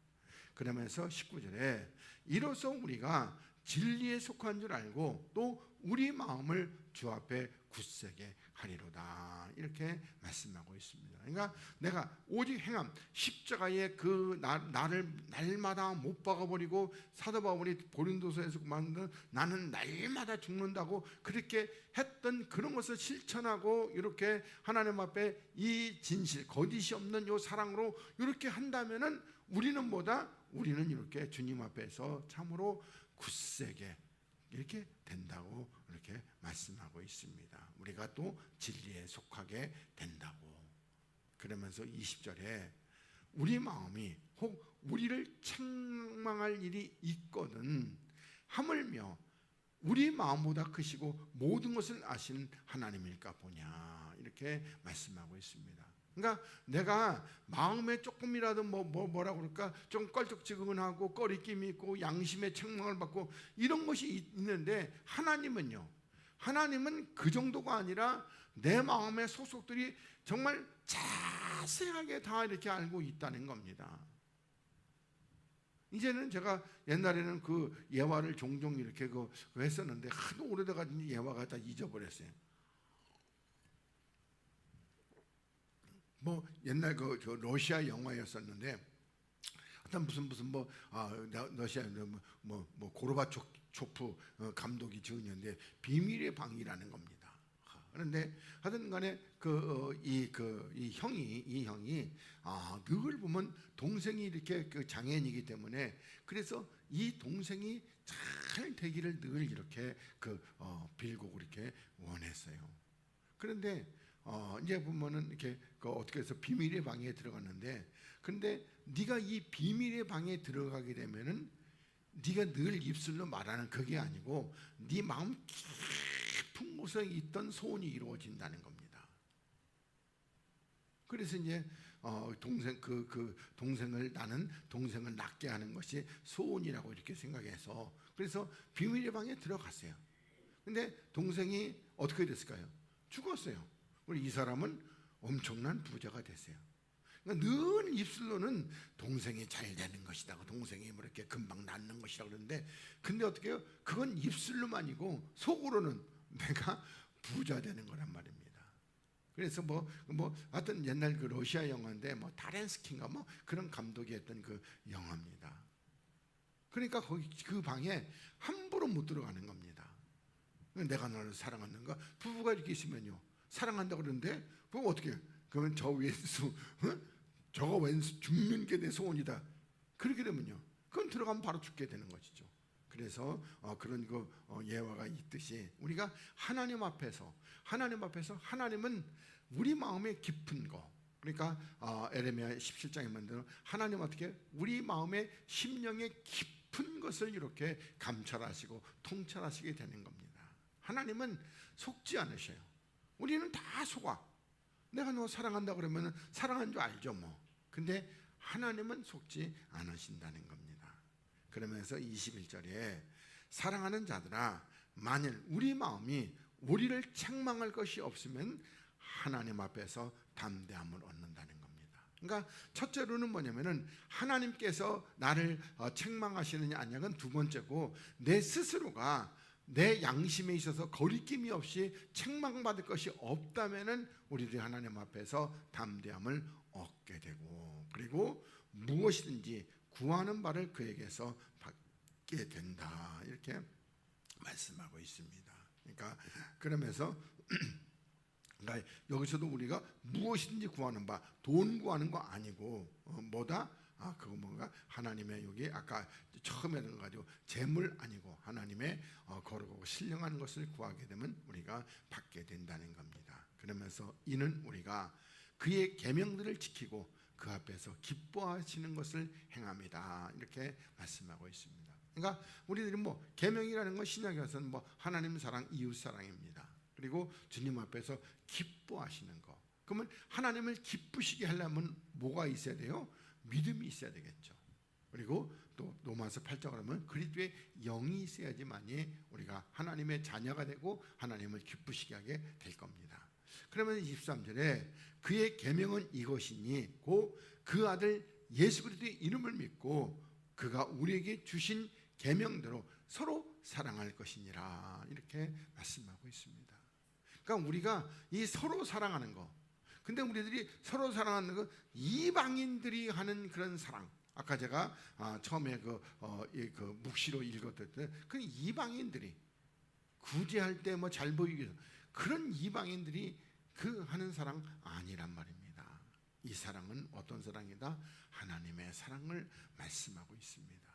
그러면서 19절에 이로써 우리가 진리에 속한 줄 알고 또 우리 마음을 주 앞에 굳세게 하리로다 이렇게 말씀하고 있습니다. 그러니까 내가 오직 행함 십자가에 그 나를 날마다 못 박아버리고 사도 바울이 고린도서에서 만든 나는 날마다 죽는다고 그렇게 했던 그런 것을 실천하고 이렇게 하나님 앞에 이 진실 거짓이 없는 요 사랑으로 이렇게 한다면은 우리는 이렇게 주님 앞에서 참으로 굳세게 이렇게 된다고 이렇게 말씀하고 있습니다. 우리가 또 진리에 속하게 된다고. 그러면서 20절에 우리 마음이 혹 우리를 책망할 일이 있거든 하물며 우리 마음보다 크시고 모든 것을 아시는 하나님일까 보냐 이렇게 말씀하고 있습니다. 그러니까 내가 마음에 조금이라도 뭐라고 그럴까 좀 껄쩍지근하고 꺼리낌이 있고 양심의 책망을 받고 이런 것이 있는데 하나님은 그 정도가 아니라 내 마음의 소속들이 정말 자세하게 다 이렇게 알고 있다는 겁니다. 이제는 제가 옛날에는 그 예화를 종종 이렇게 했었는데 하도 오래돼가지고 예화가 다 잊어버렸어요. 옛날 그 러시아 영화였었는데 어떤 무슨 러시아 고르바초프 감독이 지은 건데 비밀의 방이라는 겁니다. 그런데 하여튼간에 이 형이 늘 보면 동생이 이렇게 그 장애인이기 때문에 그래서 이 동생이 잘 되기를 늘 이렇게 빌고 그렇게 원했어요. 그런데 이제 보면은 이렇게 어떻게 해서 비밀의 방에 들어갔는데, 근데 네가 이 비밀의 방에 들어가게 되면은 네가 늘 입술로 말하는 그게 아니고 네 마음 깊은 곳에 있던 소원이 이루어진다는 겁니다. 그래서 이제 나는 동생을 낫게 하는 것이 소원이라고 이렇게 생각해서 그래서 비밀의 방에 들어갔어요. 근데 동생이 어떻게 됐을까요? 죽었어요. 이 사람은 엄청난 부자가 됐어요. 그러니까 늘 입술로는 동생이 잘 되는 것이다, 동생이 뭐 이렇게 금방 낫는 것이라고 그러는데, 근데 어떻게 해요? 그건 입술로만이고 속으로는 내가 부자 되는 거란 말입니다. 그래서 하여튼 옛날 그 러시아 영화인데 다렌스키인가 그런 감독이 했던 그 영화입니다. 그러니까 거기 그 방에 함부로 못 들어가는 겁니다. 내가 너를 사랑하는가? 부부가 이렇게 있으면요. 사랑한다고 그러는데 그럼 어떻게 해요? 그러면 저 왼수 저거 왼수 죽는 게 내 소원이다. 그렇게 되면요. 그건 들어가면 바로 죽게 되는 것이죠. 그래서 그런 예화가 있듯이 우리가 하나님 앞에서 하나님은 우리 마음의 깊은 거, 그러니까 에레미야 17장에 만든 하나님 어떻게 우리 마음의 심령의 깊은 것을 이렇게 감찰하시고 통찰하시게 되는 겁니다. 하나님은 속지 않으셔요. 우리는 다 속아. 내가 너 사랑한다 그러면 사랑한 줄 알죠 근데 하나님은 속지 않으신다는 겁니다. 그러면서 21절에 사랑하는 자들아 만일 우리 마음이 우리를 책망할 것이 없으면 하나님 앞에서 담대함을 얻는다는 겁니다. 그러니까 첫째로는 뭐냐면은 하나님께서 나를 책망하시느냐 아니냐는 두 번째고, 내 스스로가 내 양심에 있어서 거리낌이 없이 책망받을 것이 없다면은 우리들이 하나님 앞에서 담대함을 얻게 되고, 그리고 무엇이든지 구하는 바를 그에게서 받게 된다 이렇게 말씀하고 있습니다. 그러니까 그러면서 그러니까 여기서도 우리가 무엇이든지 구하는 바, 돈 구하는 거 아니고 그거 뭔가 하나님의 여기 아까 처음에는 가지고 재물 아니고 하나님의 거룩하고 신령한 것을 구하게 되면 우리가 받게 된다는 겁니다. 그러면서 이는 우리가 그의 계명들을 지키고 그 앞에서 기뻐하시는 것을 행합니다 이렇게 말씀하고 있습니다. 그러니까 우리들이 계명이라는 건 신약에서는 하나님 사랑, 이웃 사랑입니다. 그리고 주님 앞에서 기뻐하시는 거. 그러면 하나님을 기쁘시게 하려면 뭐가 있어야 돼요? 믿음이 있어야 되겠죠. 그리고 또 로마서 8장 그러면 그리스도의 영이 있어야지만이 우리가 하나님의 자녀가 되고 하나님을 기쁘시게 하게 될 겁니다. 그러면 23절에 그의 계명은 이것이니 곧 그 아들 예수 그리스도의 이름을 믿고 그가 우리에게 주신 계명대로 서로 사랑할 것이니라 이렇게 말씀하고 있습니다. 그러니까 우리가 이 서로 사랑하는 거, 근데 우리들이 서로 사랑하는 거 이방인들이 하는 그런 사랑, 아까 제가 처음에 그 묵시로 읽었을 때 그 이방인들이 구제할 때 뭐 잘 보이기 위해서 그런 이방인들이 그 하는 사랑 아니란 말입니다. 이 사랑은 어떤 사랑이다? 하나님의 사랑을 말씀하고 있습니다.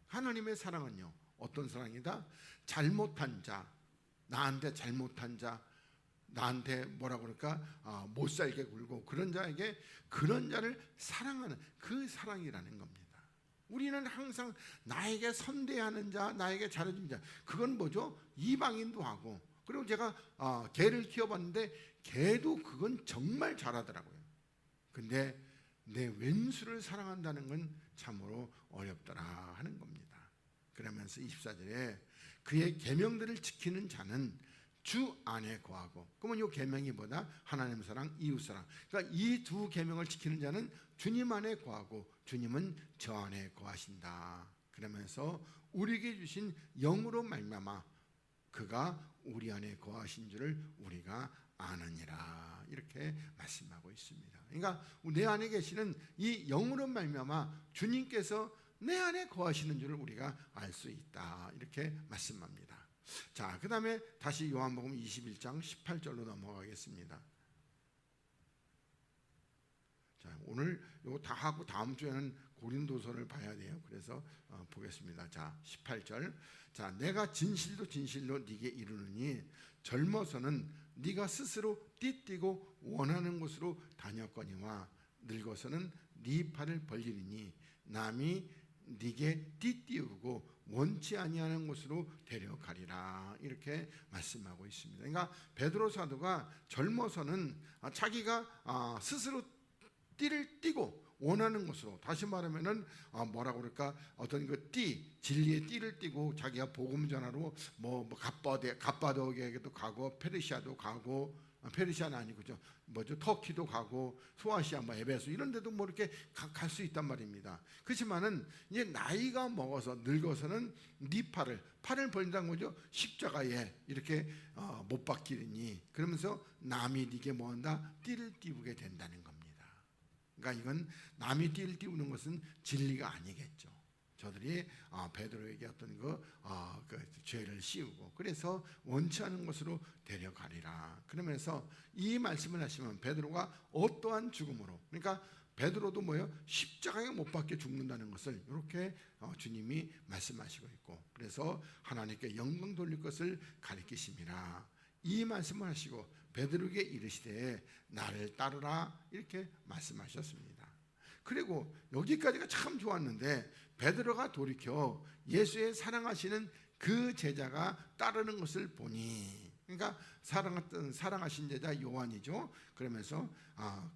하나님의 사랑은요 어떤 사랑이다? 잘못한 자, 나한테 잘못한 자, 나한테 뭐라 그럴까 못 살게 굴고 그런 자에게 그런 자를 사랑하는 그 사랑이라는 겁니다. 우리는 항상 나에게 선대하는 자, 나에게 잘해준 자, 그건 뭐죠? 이방인도 하고, 그리고 제가 개를 키워봤는데 개도 그건 정말 잘하더라고요. 근데 내 왼수를 사랑한다는 건 참으로 어렵더라 하는 겁니다. 그러면서 24절에 그의 계명들을 지키는 자는 주 안에 거하고, 그러면 이 계명이 뭐다? 하나님 사랑, 이웃 사랑. 그러니까 이 두 계명을 지키는 자는 주님 안에 거하고 주님은 저 안에 거하신다. 그러면서 우리에게 주신 영으로 말미암아 그가 우리 안에 거하신 줄을 우리가 아느니라 이렇게 말씀하고 있습니다. 그러니까 내 안에 계시는 이 영으로 말미암아 주님께서 내 안에 거하시는 줄을 우리가 알 수 있다 이렇게 말씀합니다. 자, 그 다음에 다시 요한복음 21장 18절로 넘어가겠습니다. 자, 오늘 이거 다 하고 다음 주에는 고린도서를 봐야 돼요. 그래서 보겠습니다. 자, 18절. 자, 내가 진실로 진실로 네게 이르노니 젊어서는 네가 스스로 띠띠고 원하는 곳으로 다녔거니와 늙어서는 네 팔을 벌리리니 남이 네게 띠띠우고 원치 아니하는 곳으로 데려가리라 이렇게 말씀하고 있습니다. 그러니까 베드로 사도가 젊어서는 자기가 스스로 띠를 띠고 원하는 것으로, 다시 말하면은 뭐라고 그럴까, 어떤 그 진리의 띠를 띠고 자기가 복음 전하러 뭐 갑바도기에도 가고 페르시아도 가고, 페르시아는 아니고 터키도 가고 소아시아 뭐 에베소 이런 데도 뭐 이렇게 갈 수 있단 말입니다. 그렇지만은 이제 나이가 먹어서 늙어서는 네 팔을 벌린다는 거죠. 십자가에 이렇게 못 박히니, 그러면서 남이 네게 뭐한다? 띠를 띠우게 된다는 겁니다. 그러니까 이건 남이 띠를 띠우는 것은 진리가 아니겠죠. 저들이 베드로에게 어떤 그 죄를 씌우고 그래서 원치 않은 곳으로 데려가리라. 그러면서 이 말씀을 하시면 베드로가 어떠한 죽음으로, 그러니까 베드로도 뭐예요? 십자가에 못 박혀 죽는다는 것을 이렇게 주님이 말씀하시고 있고, 그래서 하나님께 영광 돌릴 것을 가리키심이라 이 말씀을 하시고 베드로에게 이르시되 나를 따르라 이렇게 말씀하셨습니다. 그리고 여기까지가 참 좋았는데 베드로가 돌이켜 예수의 사랑하시는 그 제자가 따르는 것을 보니, 그러니까 사랑하신 제자 요한이죠. 그러면서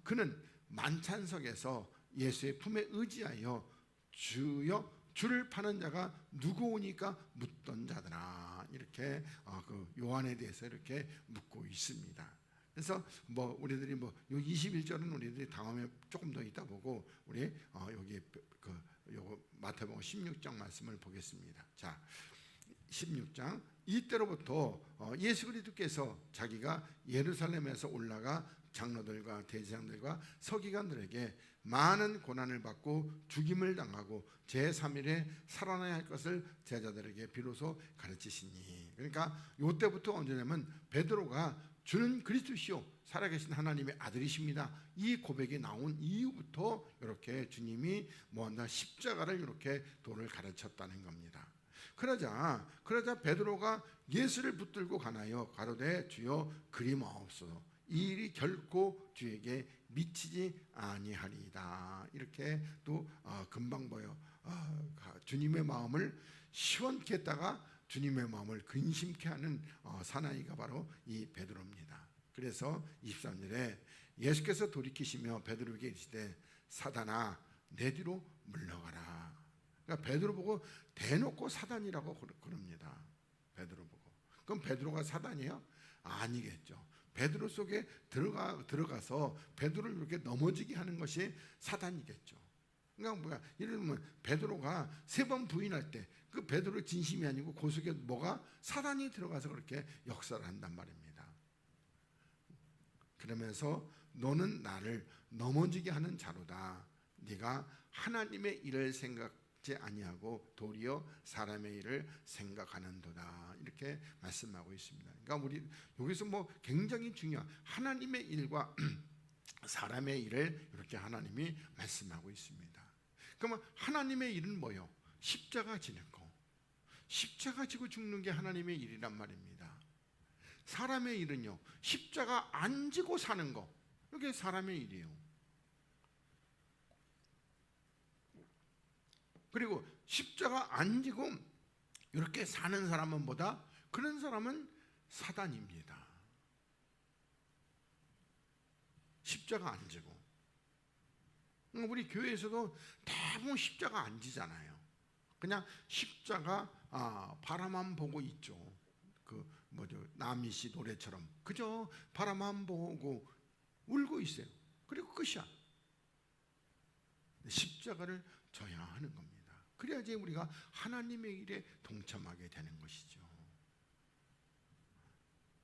그는 만찬석에서 예수의 품에 의지하여 주여 주를 파는 자가 누구오니까 묻던 자더라 이렇게 그 요한에 대해서 이렇게 묻고 있습니다. 그래서 뭐 우리들이 요 21절은 우리들이 다음에 조금 더 이따 보고 우리 여기 요거 마태복음 16장 말씀을 보겠습니다. 자, 16장. 이때로부터 예수 그리스도께서 자기가 예루살렘에서 올라가 장로들과 대제사장들과 서기관들에게 많은 고난을 받고 죽임을 당하고 제3일에 살아나야 할 것을 제자들에게 비로소 가르치시니, 그러니까 이때부터 언제냐면 베드로가 주는 그리스도시요 살아계신 하나님의 아들이십니다 이 고백이 나온 이후부터 이렇게 주님이 뭐한다? 십자가를 이렇게 도를 가르쳤다는 겁니다. 그러자 베드로가 예수를 붙들고 가나요 가로되 주여 그리마옵소서 이 일이 결코 주에게 미치지 아니하리이다 이렇게 또 금방 보여 주님의 마음을 시원케 했다가 주님의 마음을 근심케 하는 사나이가 바로 이 베드로입니다. 그래서 23절에 예수께서 돌이키시며 베드로에게 이르시되 사단아 내 뒤로 물러가라. 그러니까 베드로 보고 대놓고 사단이라고 그럽니다. 베드로 보고. 그럼 베드로가 사단이에요? 아니겠죠. 베드로 속에 들어가서 베드로를 이렇게 넘어지게 하는 것이 사단이겠죠. 그러니까 뭐야? 예를 들면 베드로가 3번 부인할 때 그 베드로 진심이 아니고 그 속에 뭐가 사단이 들어가서 그렇게 역사를 한단 말입니다. 그러면서 너는 나를 넘어지게 하는 자로다. 네가 하나님의 일을 생각지 아니하고 도리어 사람의 일을 생각하는도다. 이렇게 말씀하고 있습니다. 그러니까 우리 여기서 뭐 굉장히 중요한 하나님의 일과 사람의 일을 이렇게 하나님이 말씀하고 있습니다. 그러면 하나님의 일은 뭐요? 십자가 지는 거. 십자가 지고 죽는 게 하나님의 일이란 말입니다. 사람의 일은요, 십자가 안 지고 사는 거. 이게 사람의 일이에요. 그리고 십자가 안 지고 이렇게 사는 사람은 뭐다? 그런 사람은 사단입니다. 십자가 안 지고. 우리 교회에서도 대부분 십자가 안 지잖아요. 그냥 십자가 바라만 보고 있죠. 그 뭐죠? 남희 씨 노래처럼 그저 바라만 보고 울고 있어요. 그리고 끝이야. 십자가를 져야 하는 겁니다. 그래야지 우리가 하나님의 일에 동참하게 되는 것이죠.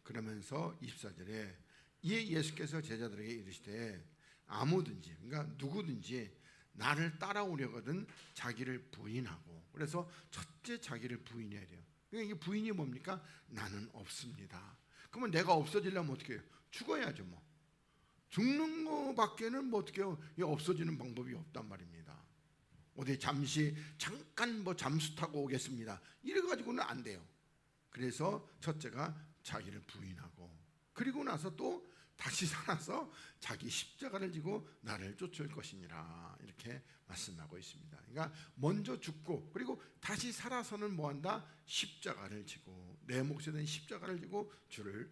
그러면서 24절에 이에 예수께서 제자들에게 이르시되 아무든지, 그러니까 누구든지 나를 따라오려거든 자기를 부인하고. 그래서 첫째 자기를 부인해야 돼요. 그러니까 이게 부인이 뭡니까? 나는 없습니다. 그러면 내가 없어지려면 어떻게 해요? 죽어야죠. 뭐 죽는 거밖에는 뭐 어떻게 해요? 없어지는 방법이 없단 말입니다. 어디 잠깐 뭐 잠수 타고 오겠습니다. 이래가지고는 안 돼요. 그래서 첫째가 자기를 부인하고, 그리고 나서 또 다시 살아서 자기 십자가를 지고 나를 쫓을 것이니라. 이렇게 말씀하고 있습니다. 그러니까 먼저 죽고 그리고 다시 살아서는 뭐한다? 십자가를 지고, 내 몫에 대한 십자가를 지고 주를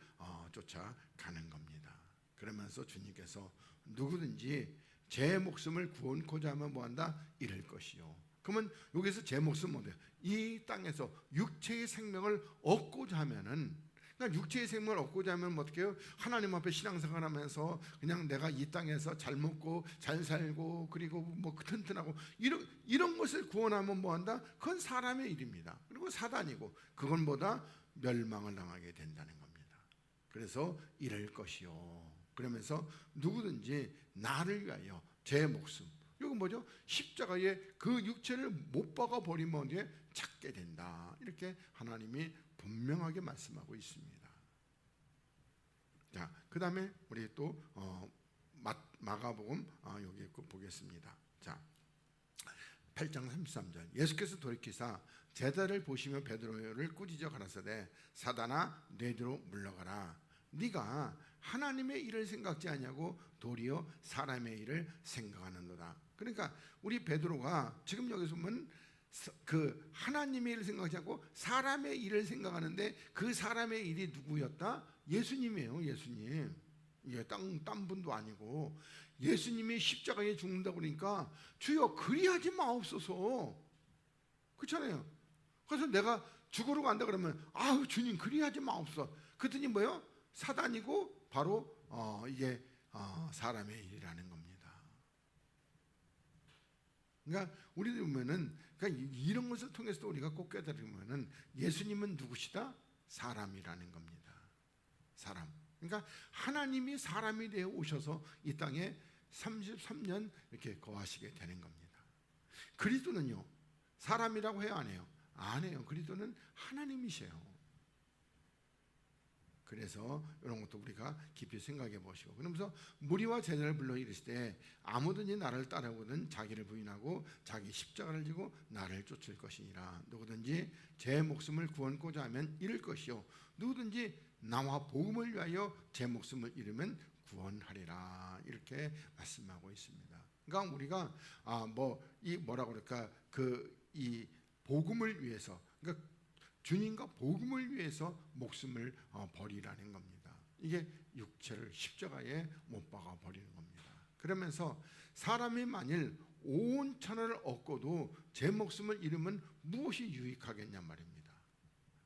쫓아가는 겁니다. 그러면서 주님께서 누구든지 제 목숨을 구원코자 하면 뭐한다? 잃을 것이요. 그러면 여기서 제 목숨은 뭐예요? 이 땅에서 육체의 생명을 얻고자 하면은, 그러니까 육체의 생명을 얻고자 하면 어떻게 해요? 하나님 앞에 신앙생활하면서 그냥 내가 이 땅에서 잘 먹고 잘 살고 그리고 뭐 튼튼하고 이런 것을 구원하면 뭐한다? 그건 사람의 일입니다. 그리고 사단이고, 그건 뭐다? 멸망을 당하게 된다는 겁니다. 그래서 잃을 것이요. 그러면서 누구든지 나를 위하여 제 목숨, 이거 뭐죠? 십자가에 그 육체를 못 박아 버리면 어디에 찾게 된다. 이렇게 하나님이 분명하게 말씀하고 있습니다. 자, 그 다음에 우리 또 마가복음 여기 보겠습니다. 자, 8장 33절. 예수께서 돌이키사 제자를 보시며 베드로를 꾸짖어 가라사대 사단아 내 뒤로 물러가라. 네가 하나님의 일을 생각지 아니하고 도리어 사람의 일을 생각하는도다. 그러니까 우리 베드로가 지금 여기서 보면 그 하나님의 일을 생각하지 않고 사람의 일을 생각하는데, 그 사람의 일이 누구였다? 예수님이에요. 예수님. 이게 딴 분도 아니고 예수님이 십자가에 죽는다 그러니까 주여 그리하지 마옵소서. 그렇잖아요. 그래서 내가 죽으러 간다 그러면 아우 주님 그리하지 마옵소서. 그랬더니 뭐요? 사단이고 바로 이게 사람의 일이라는 겁니다. 그러니까 우리들 보면은, 그러니까 이런 것을 통해서 우리가 꼭 깨달으면은 예수님은 누구시다? 사람이라는 겁니다. 사람. 그러니까 하나님이 사람이 되어 오셔서 이 땅에 33년 이렇게 거하시게 되는 겁니다. 그리스도는요, 사람이라고 해요, 안 해요? 안 해요. 그리스도는 하나님이세요. 그래서 이런 것도 우리가 깊이 생각해 보시고, 그러면서 무리와 제자를 불러 이르시되 아무든지 나를 따르거든 자기를 부인하고 자기 십자가를 지고 나를 쫓을 것이니라. 누구든지 제 목숨을 구원코자 하면 잃을 것이요 누구든지 나와 복음을 위하여 제 목숨을 잃으면 구원하리라. 이렇게 말씀하고 있습니다. 그러니까 우리가 뭐라고 그럴까, 이 복음을 위해서, 그러니까 주님과 복음을 위해서 목숨을 버리라는 겁니다. 이게 육체를 십자가에 못 박아 버리는 겁니다. 그러면서 사람이 만일 온 천하를 얻고도 제 목숨을 잃으면 무엇이 유익하겠냐 말입니다.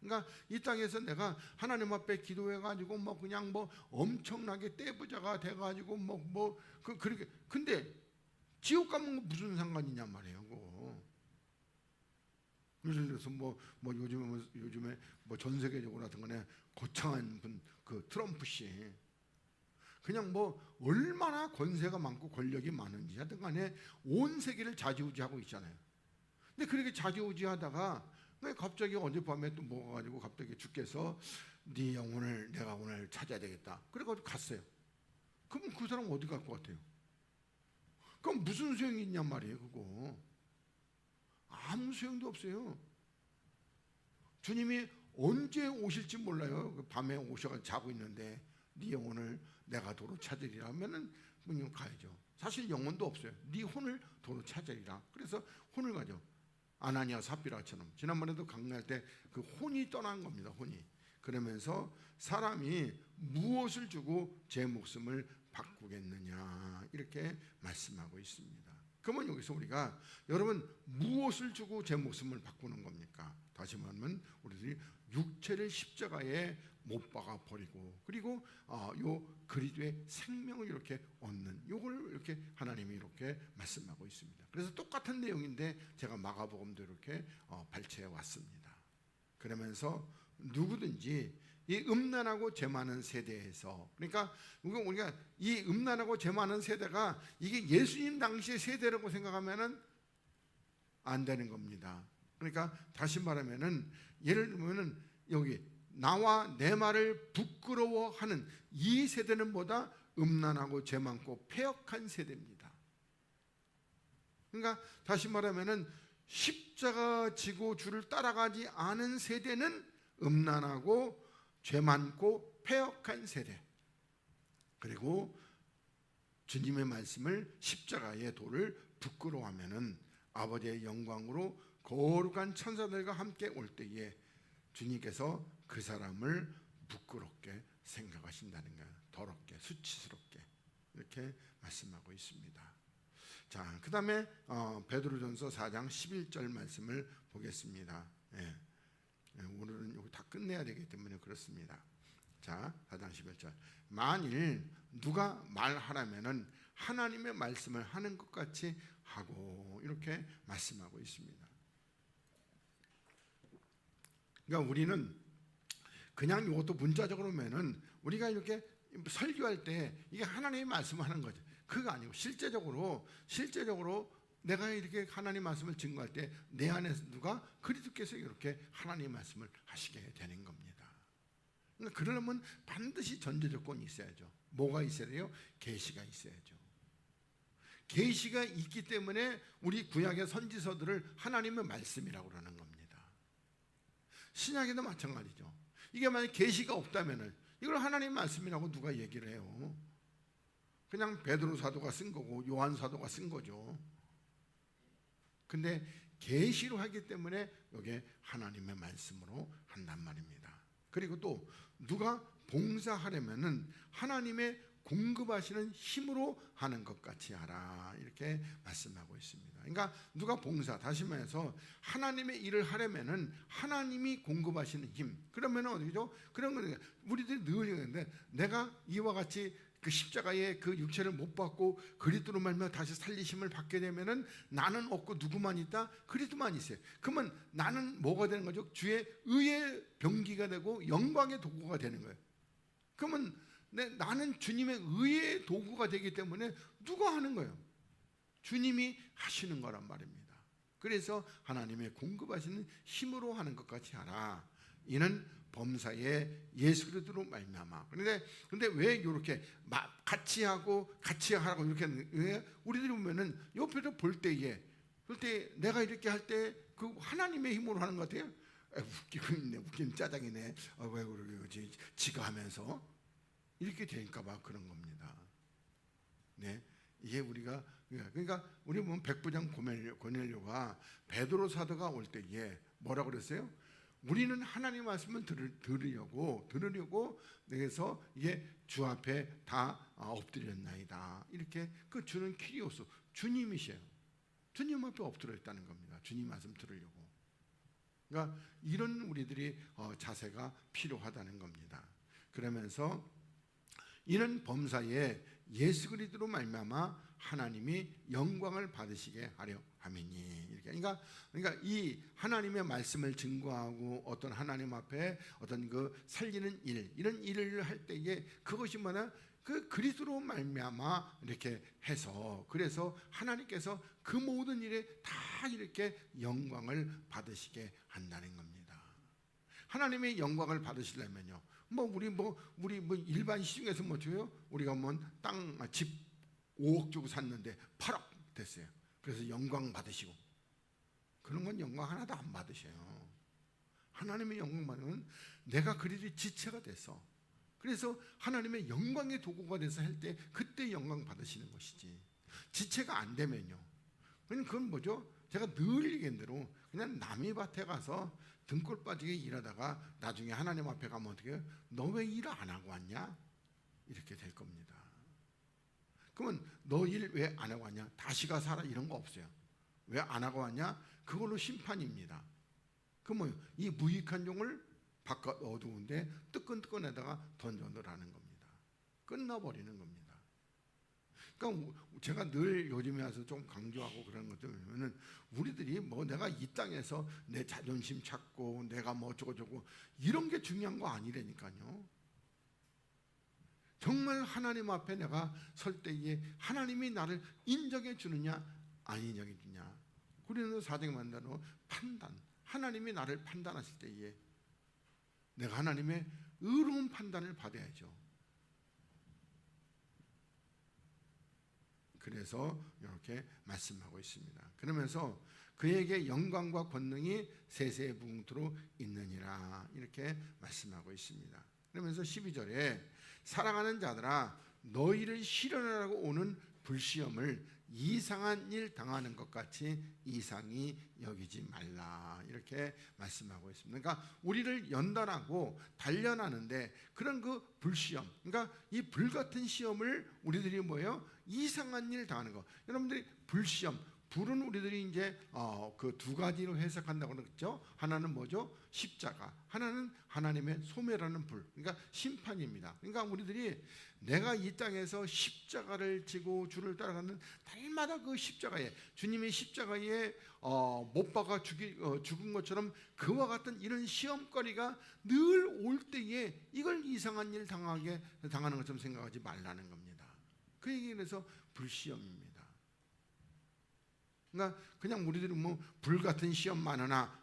그러니까 이 땅에서 내가 하나님 앞에 기도해가지고 뭐 그냥 뭐 엄청나게 떼부자가 돼가지고 그렇게, 근데 지옥 가면 무슨 상관이냐 말이에요. 그거. 예를 들어서 요즘에 전 세계적으로 하여튼 간에 거창한 분, 그 트럼프 씨, 그냥 얼마나 권세가 많고 권력이 많은지 하여튼 간에 온 세계를 좌지우지하고 있잖아요. 근데 그렇게 좌지우지하다가 갑자기 어젯밤에 또 먹어가지고 갑자기 주께서 네 영혼을 내가 오늘 찾아야 되겠다 그래가지고 갔어요. 그럼 그 사람 어디 갈 것 같아요? 그럼 무슨 소용이 있냔 말이에요. 그거 아무 소용도 없어요. 주님이 언제 오실지 몰라요. 밤에 오셔서 자고 있는데 네 영혼을 내가 도로 찾으리라 하면은 그냥 가야죠. 사실 영혼도 없어요. 네 혼을 도로 찾으리라. 그래서 혼을 가죠. 아나니아 삽비라처럼 지난번에도 강론할 때 그 혼이 떠난 겁니다. 혼이. 그러면서 사람이 무엇을 주고 제 목숨을 바꾸겠느냐 이렇게 말씀하고 있습니다. 그러면 여기서 우리가 여러분 무엇을 주고 제 목숨을 바꾸는 겁니까? 다시 말하면 우리들이 육체를 십자가에 못 박아 버리고 그리고 요 그리스도의 생명을 이렇게 얻는 요걸 이렇게 하나님이 이렇게 말씀하고 있습니다. 그래서 똑같은 내용인데 제가 마가복음도 이렇게 발췌해 왔습니다. 그러면서 누구든지 이 음란하고 죄 많은 세대에서, 그러니까 우리가 이 음란하고 죄 많은 세대가 이게 예수님 당시의 세대라고 생각하면은 안 되는 겁니다. 그러니까 다시 말하면은 예를 들면은 여기 나와 내 말을 부끄러워하는 이 세대는 보다 음란하고 죄 많고 패역한 세대입니다. 그러니까 다시 말하면은 십자가 지고 주를 따라가지 않은 세대는 음란하고 죄 많고 패역한 세대, 그리고 주님의 말씀을 십자가의 도를 부끄러워하면은 아버지의 영광으로 거룩한 천사들과 함께 올 때에 주님께서 그 사람을 부끄럽게 생각하신다는 거예요. 더럽게, 수치스럽게 이렇게 말씀하고 있습니다. 자, 그 다음에 베드로전서 4장 11절 말씀을 보겠습니다. 오늘은 여기 다 끝내야 되기 때문에 그렇습니다. 자, 4장 11절. 만일 누가 말하라면은 하나님의 말씀을 하는 것 같이 하고 이렇게 말씀하고 있습니다. 그러니까 우리는 그냥 이것도 문자적으로 보면은 우리가 이렇게 설교할 때 이게 하나님의 말씀을 하는 거죠. 그거 아니고 실제적으로 내가 이렇게 하나님 말씀을 증거할 때 내 안에서 누가 그리스도께서 이렇게 하나님 말씀을 하시게 되는 겁니다. 그러니까 그러려면 반드시 전제 조건이 있어야죠. 뭐가 있어야 돼요? 계시가 있어야죠. 계시가 있기 때문에 우리 구약의 선지서들을 하나님의 말씀이라고 그러는 겁니다. 신약에도 마찬가지죠. 이게 만약 계시가 없다면은 이걸 하나님 말씀이라고 누가 얘기를 해요? 그냥 베드로 사도가 쓴 거고 요한 사도가 쓴 거죠. 근데 계시로 하기 때문에 이게 하나님의 말씀으로 한단 말입니다. 그리고 또 누가 봉사하려면은 하나님의 공급하시는 힘으로 하는 것 같이 하라 이렇게 말씀하고 있습니다. 그러니까 누가 봉사, 다시 말해서 하나님의 일을 하려면은 하나님이 공급하시는 힘, 그러면은 어디죠? 그런 거는 우리들이 늘 얘기하는데 내가 이와 같이 그 십자가의 그 육체를 못 받고 그리스도로 말미암아 다시 살리심을 받게 되면은 나는 없고 누구만 있다? 그리스도만 있어요. 그러면 나는 뭐가 되는 거죠? 주의 의의 병기가 되고 영광의 도구가 되는 거예요. 그러면 나는 주님의 의의 도구가 되기 때문에 누가 하는 거예요? 주님이 하시는 거란 말입니다. 그래서 하나님의 공급하시는 힘으로 하는 것 같이 하라. 이는 범사에 예수 그리스도로 말미암아. 근데 왜 이렇게 같이 하라고 이렇게 왜 우리들이 보면은 옆에서 볼 때에 내가 이렇게 할 때 그 하나님의 힘으로 하는 것 같아요. 웃기고 있네, 웃긴 짜장이네. 왜 그러지? 지가 하면서 이렇게 되니까봐 그런 겁니다. 네, 이게 우리가 그러니까 우리 보면 백부장 고넬료가 베드로 사도가 올 때에 뭐라 그랬어요? 우리는 하나님 말씀을 들으려고 그래서 이게 주 앞에 다 엎드렸나이다. 이렇게 그 주는 키리오스 주님이셔요. 주님 앞에 엎드려 있다는 겁니다. 주님 말씀 들으려고. 그러니까 이런 우리들이 자세가 필요하다는 겁니다. 그러면서 이는 범사에 예수 그리스도로 말미암아 하나님이 영광을 받으시게 하려 함이니. 이렇게 그러니까 이 하나님의 말씀을 증거하고 어떤 하나님 앞에 어떤 그 살리는 일, 이런 일을 할 때에 그것이 뭐냐, 그 그리스도로 말미암아 이렇게 해서, 그래서 하나님께서 그 모든 일에 다 이렇게 영광을 받으시게 한다는 겁니다. 하나님의 영광을 받으시려면요, 우리 일반 시중에서 뭐 줘요? 우리가 집 5억 주고 샀는데 8억 됐어요. 그래서 영광 받으시고, 그런 건 영광 하나도 안 받으셔요. 하나님의 영광 받으면 내가 그리스도의 지체가 돼서, 그래서 하나님의 영광의 도구가 돼서 할 때 그때 영광 받으시는 것이지, 지체가 안 되면요, 그건 뭐죠? 제가 늘 얘기한 대로 그냥 남의 밭에 가서 등골 빠지게 일하다가 나중에 하나님 앞에 가면 어떻게 해요? 너 왜 일 안 하고 왔냐? 이렇게 될 겁니다. 그러면 너 일 왜 안 하고 왔냐? 다시 가 살아, 이런 거 없어요. 왜 안 하고 왔냐? 그걸로 심판입니다. 그러면 이 무익한 종을 바깥 어두운데 뜨끈뜨끈에다가 던져놓으라는 겁니다. 끝나버리는 겁니다. 그러니까 제가 늘 요즘에 와서 좀 강조하고 그런 것들 보면은, 우리들이 내가 이 땅에서 내 자존심 찾고 내가 어쩌고저쩌고 이런 게 중요한 거 아니라니까요. 정말 하나님 앞에 내가 설 때에 하나님이 나를 인정해 주느냐 안 인정해 주느냐. 고린도서 4장에 말한 판단, 하나님이 나를 판단하실 때에 내가 하나님의 의로운 판단을 받아야죠. 그래서 이렇게 말씀하고 있습니다. 그러면서 그에게 영광과 권능이 세세무궁토록 있느니라, 이렇게 말씀하고 있습니다. 그러면서 12절에 사랑하는 자들아, 너희를 시련하라고 오는 불시험을 이상한 일 당하는 것 같이 이상히 여기지 말라, 이렇게 말씀하고 있습니다. 그러니까 우리를 연단하고 단련하는데 그런 그 불시험, 그러니까 이 불같은 시험을 우리들이 이상한 일 당하는 거. 여러분들이 불시험, 불은 우리들이 이제 그 두 가지로 해석한다고 그랬죠. 하나는 뭐죠? 십자가. 하나는 하나님의 소멸하는 불. 그러니까 심판입니다. 그러니까 우리들이 내가 이 땅에서 십자가를 지고 주를 따라가는 날마다 그 십자가에, 주님의 십자가에 못 박아 죽은 것처럼 그와 같은 이런 시험거리가 늘 올 때에 이걸 이상한 일 당하는 것처럼 생각하지 말라는 겁니다. 그 얘기에서 불시험입니다. 그러니까 그냥 우리들이 불같은 시험 많으나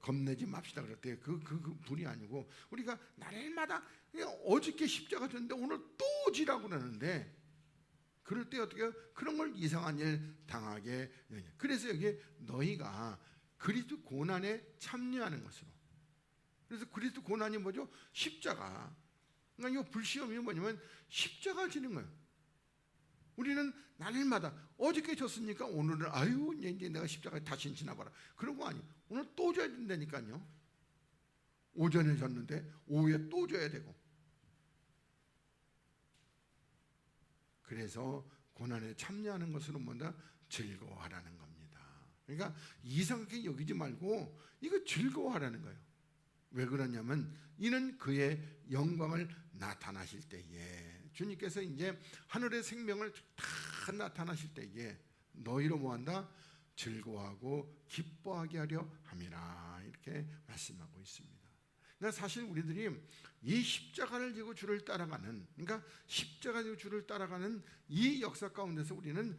겁내지 맙시다 그럴 때 그 불이 아니고, 우리가 날마다 그냥 어저께 십자가 졌는데 오늘 또 지라고 그러는데, 그럴 때 어떻게 해요? 그런 걸 이상한 일 당하게. 그래서 여기에 너희가 그리스도 고난에 참여하는 것으로. 그래서 그리스도 고난이 뭐죠? 십자가. 그러니까 이 불시험이 뭐냐면 십자가 지는 거예요. 우리는 날마다 어저께 졌으니까 오늘은 이제 내가 십자가에 다시 지나봐라, 그런 거 아니에요. 오늘 또 져야 된다니까요. 오전에 졌는데 오후에 또 져야 되고. 그래서 고난에 참여하는 것으로 즐거워하라는 겁니다. 그러니까 이상하게 여기지 말고 이거 즐거워하라는 거예요. 왜 그러냐면 이는 그의 영광을 나타나실 때에, 주님께서 이제 하늘의 생명을 다 나타나실 때에 너희로 뭐한다? 즐거워하고 기뻐하게 하려 함이라, 이렇게 말씀하고 있습니다. 그러니까 사실 우리들이 이 십자가를 지고 주를 따라가는, 그러니까 십자가를 지고 주를 따라가는 이 역사 가운데서 우리는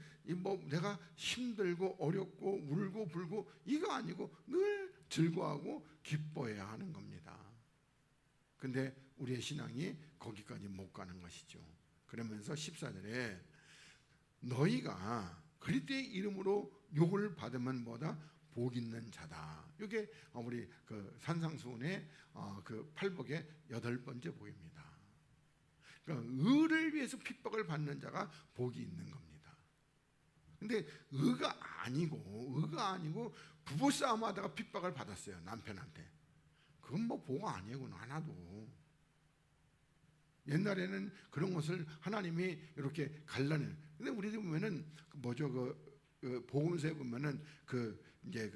내가 힘들고 어렵고 울고 불고 이거 아니고 늘 즐거워하고 기뻐해야 하는 겁니다. 근데 우리의 신앙이 거기까지 못 가는 것이죠. 그러면서 14절에 너희가 그리스도의 이름으로 욕을 받으면 뭐다? 복 있는 자다. 이게 우리 그 산상수훈의 그 팔복의 8번째 복입니다. 그러니까 의를 위해서 핍박을 받는 자가 복이 있는 겁니다. 근데 의가 아니고 부부싸움 하다가 핍박을 받았어요, 남편한테. 그건 복 아니에요, 하나도. 옛날에는 그런 것을 하나님이 이렇게 갈라내. 근데 우리들 보면은 뭐죠? 그 복음서에 보면은 이제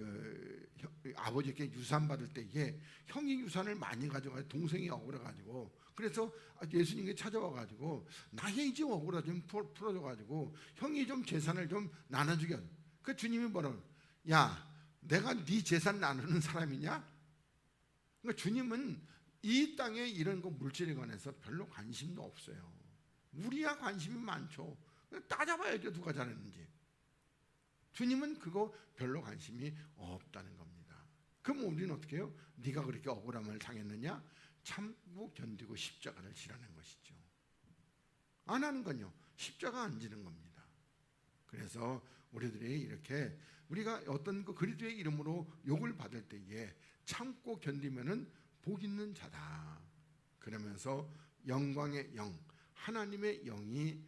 아버지께 유산 받을 때 이게 형이 유산을 많이 가져가지고 동생이 억울해가지고, 그래서 예수님께 찾아와 가지고 나의 이제 억울하 좀 풀어줘 가지고 형이 좀 재산을 좀 나눠주게. 그 주님이 뭐라고? 야, 내가 네 재산 나누는 사람이냐? 그러니까 주님은 이 땅에 이런 거 물질에 관해서 별로 관심도 없어요. 우리야 관심이 많죠. 따져봐야죠, 누가 잘했는지. 주님은 그거 별로 관심이 없다는 겁니다. 그럼 우리는 어떻게 해요? 네가 그렇게 억울함을 당했느냐? 참고 견디고 십자가를 지라는 것이죠. 안 하는 건요, 십자가 안 지는 겁니다. 그래서 우리들이 이렇게 우리가 어떤 그 그리스도의 이름으로 욕을 받을 때에 참고 견디면은 복 있는 자다. 그러면서 영광의 영, 하나님의 영이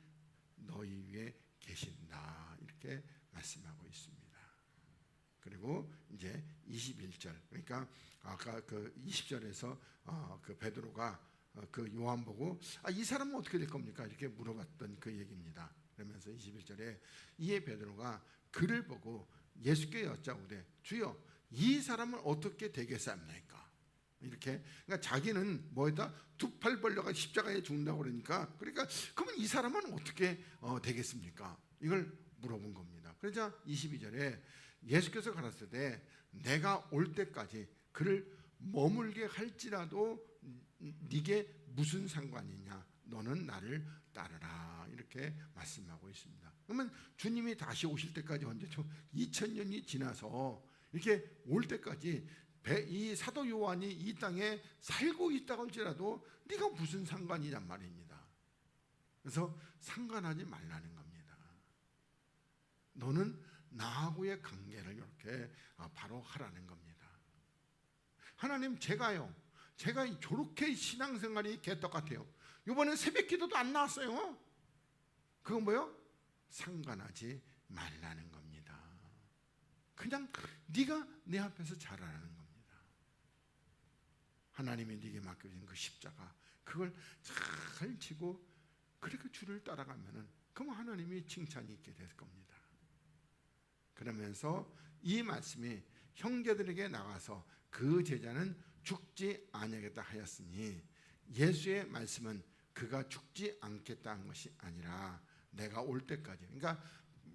너희 위에 계신다, 이렇게 말씀하고 있습니다. 그리고 이제 21절, 그러니까 아까 그 20절에서 그 베드로가 그 요한 보고 이 사람은 어떻게 될 겁니까? 이렇게 물어봤던 그 얘기입니다. 그러면서 21절에 이에 베드로가 그를 보고 예수께 여짜오되 주여 이 사람은 어떻게 되겠사옵나이까? 이렇게, 그러니까 자기는 뭐에다 두 팔 벌려가 십자가에 죽는다고 그러니까 그러면 이 사람은 어떻게 되겠습니까? 이걸 물어본 겁니다. 그러자 22절에 예수께서 가라사대 내가 올 때까지 그를 머물게 할지라도 네게 무슨 상관이냐? 너는 나를 따르라, 이렇게 말씀하고 있습니다. 그러면 주님이 다시 오실 때까지 언제죠? 2000년이 지나서 이렇게 올 때까지 이 사도 요한이 이 땅에 살고 있다고 할지라도 네가 무슨 상관이냔 말입니다. 그래서 상관하지 말라는 겁니다. 너는 나하고의 관계를 이렇게 바로 하라는 겁니다. 하나님, 제가 저렇게 신앙생활이 개떡 같아요. 이번에 새벽 기도도 안 나왔어요. 그건 뭐요? 상관하지 말라는 겁니다. 그냥 네가 내 앞에서 잘하라는 겁니다. 하나님이 네게 맡겨진 그 십자가, 그걸 잘 지고 그렇게 주를 따라가면은 그럼 하나님이 칭찬이 있게 될 겁니다. 그러면서 이 말씀이 형제들에게 나가서 그 제자는 죽지 아니하겠다 하였으니, 예수의 말씀은 그가 죽지 않겠다는 것이 아니라 내가 올 때까지, 그러니까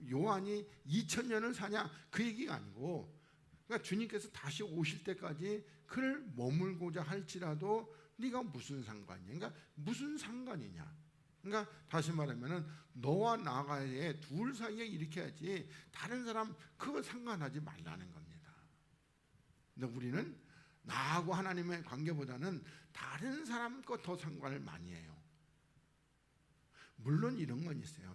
요한이 2000년을 사냐 그 얘기가 아니고, 그러니까 주님께서 다시 오실 때까지 그를 머물고자 할지라도 네가 무슨 상관이냐? 그러니까 무슨 상관이냐? 그러니까 다시 말하면은 너와 나와의 둘 사이에 이렇게 하지 다른 사람 그거 상관하지 말라는 겁니다. 근데 우리는 나하고 하나님의 관계보다는 다른 사람 거 더 상관을 많이 해요. 물론 이런 건 있어요.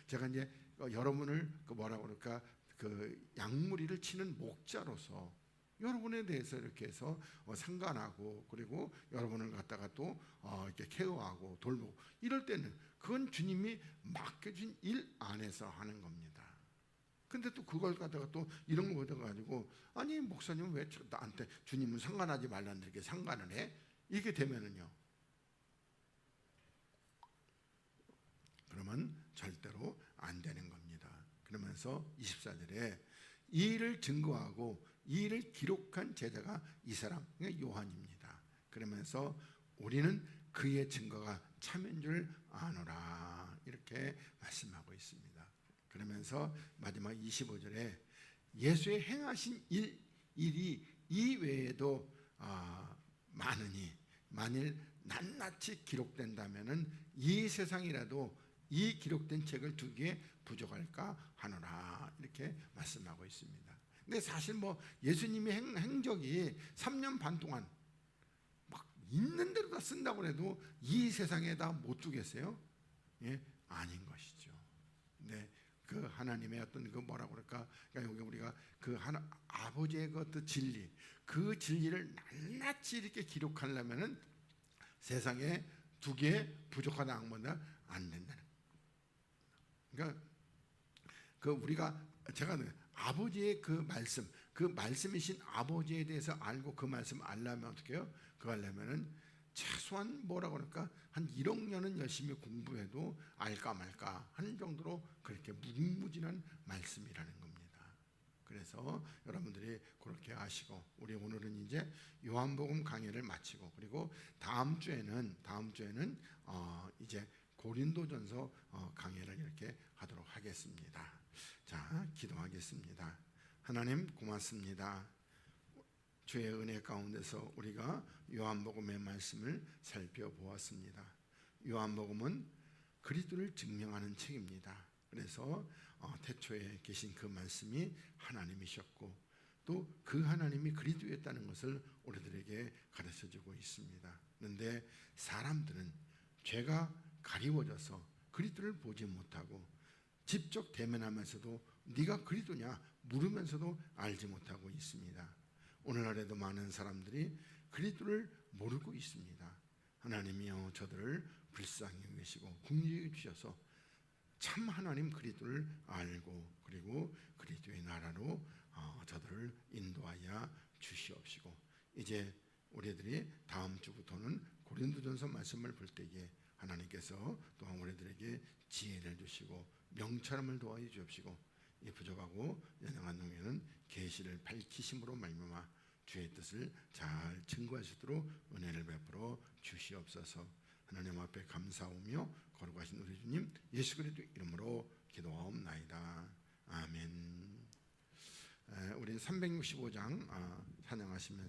제가 이제 여러분을 뭐라고 그럴까, 그 양무리를 치는 목자로서 여러분에 대해서 이렇게 해서 상관하고, 그리고 여러분을 갖다가 또 이렇게 케어하고 돌보고, 이럴 때는 그건 주님이 맡겨준 일 안에서 하는 겁니다. 근데 또 그걸 갖다가 또 이런 거 가지고 아니 목사님은 왜 나한테 주님은 상관하지 말라는데 이렇게 상관을 해? 이렇게 되면은요, 그러면 절대로 안 되는 겁니다. 그러면서 24절에 이 일을 증거하고 이 일을 기록한 제자가 이 사람, 그러니까 요한입니다. 그러면서 우리는 그의 증거가 참인 줄 아노라, 이렇게 말씀하고 있습니다. 그러면서 마지막 25절에 예수의 행하신 일이 이 외에도 많으니 만일 낱낱이 기록된다면은 이 세상이라도 이 기록된 책을 두기에 부족할까 하노라, 이렇게 말씀하고 있습니다. 근데 사실 뭐 예수님의 행적이 3년 반 동안 막 있는 대로 다 쓴다고 해도 이 세상에 다 못 두겠어요? 예, 아닌 것이죠. 네, 그 하나님의 어떤 그 뭐라고 그럴까, 그러니까 여기 우리가 그 아버지의 그 진리, 그 진리를 낱낱이 이렇게 기록하려면은 세상에 두기에 부족하다 하면 안 된다는. 그러니까 그 우리가 제가 아버지의 그 말씀, 그 말씀이신 아버지에 대해서 알고 그 말씀 알려면 어떻게 해요? 그거 하려면은 최소한 뭐라고 그럴까 한 1억 년은 열심히 공부해도 알까 말까 하는 정도로 그렇게 무궁무진한 말씀이라는 겁니다. 그래서 여러분들이 그렇게 아시고, 우리 오늘은 이제 요한복음 강의를 마치고, 그리고 다음 주에는 이제 고린도전서 강의를 이렇게 하도록 하겠습니다. 자, 기도하겠습니다. 하나님 고맙습니다. 주의 은혜 가운데서 우리가 요한복음의 말씀을 살펴보았습니다. 요한복음은 그리스도를 증명하는 책입니다. 그래서 태초에 계신 그 말씀이 하나님이셨고, 또 그 하나님이 그리스도였다는 것을 우리들에게 가르쳐주고 있습니다. 그런데 사람들은 죄가 가리워져서 그리스도를 보지 못하고, 직접 대면하면서도 네가 그리스도냐 물으면서도 알지 못하고 있습니다. 오늘날에도 많은 사람들이 그리스도를 모르고 있습니다. 하나님이여 저들을 불쌍히 여기시고 긍휼히 주셔서 참 하나님 그리스도를 알고, 그리고 그리스도의 나라로 저들을 인도하여 주시옵시고, 이제 우리들이 다음 주부터는 고린도전서 말씀을 볼 때에 하나님께서 또한 우리들에게 지혜를 주시고 명철함을 도와해 주옵시고, 이 부족하고 연약한 중에는 계시를 밝히심으로 말미암아 주의 뜻을 잘 증거할 수 있도록 은혜를 베풀어 주시옵소서. 하나님 앞에 감사하며 거룩하신 우리 주님 예수 그리스도 이름으로 기도하옵나이다. 아멘. 우리 365장 찬양하시면서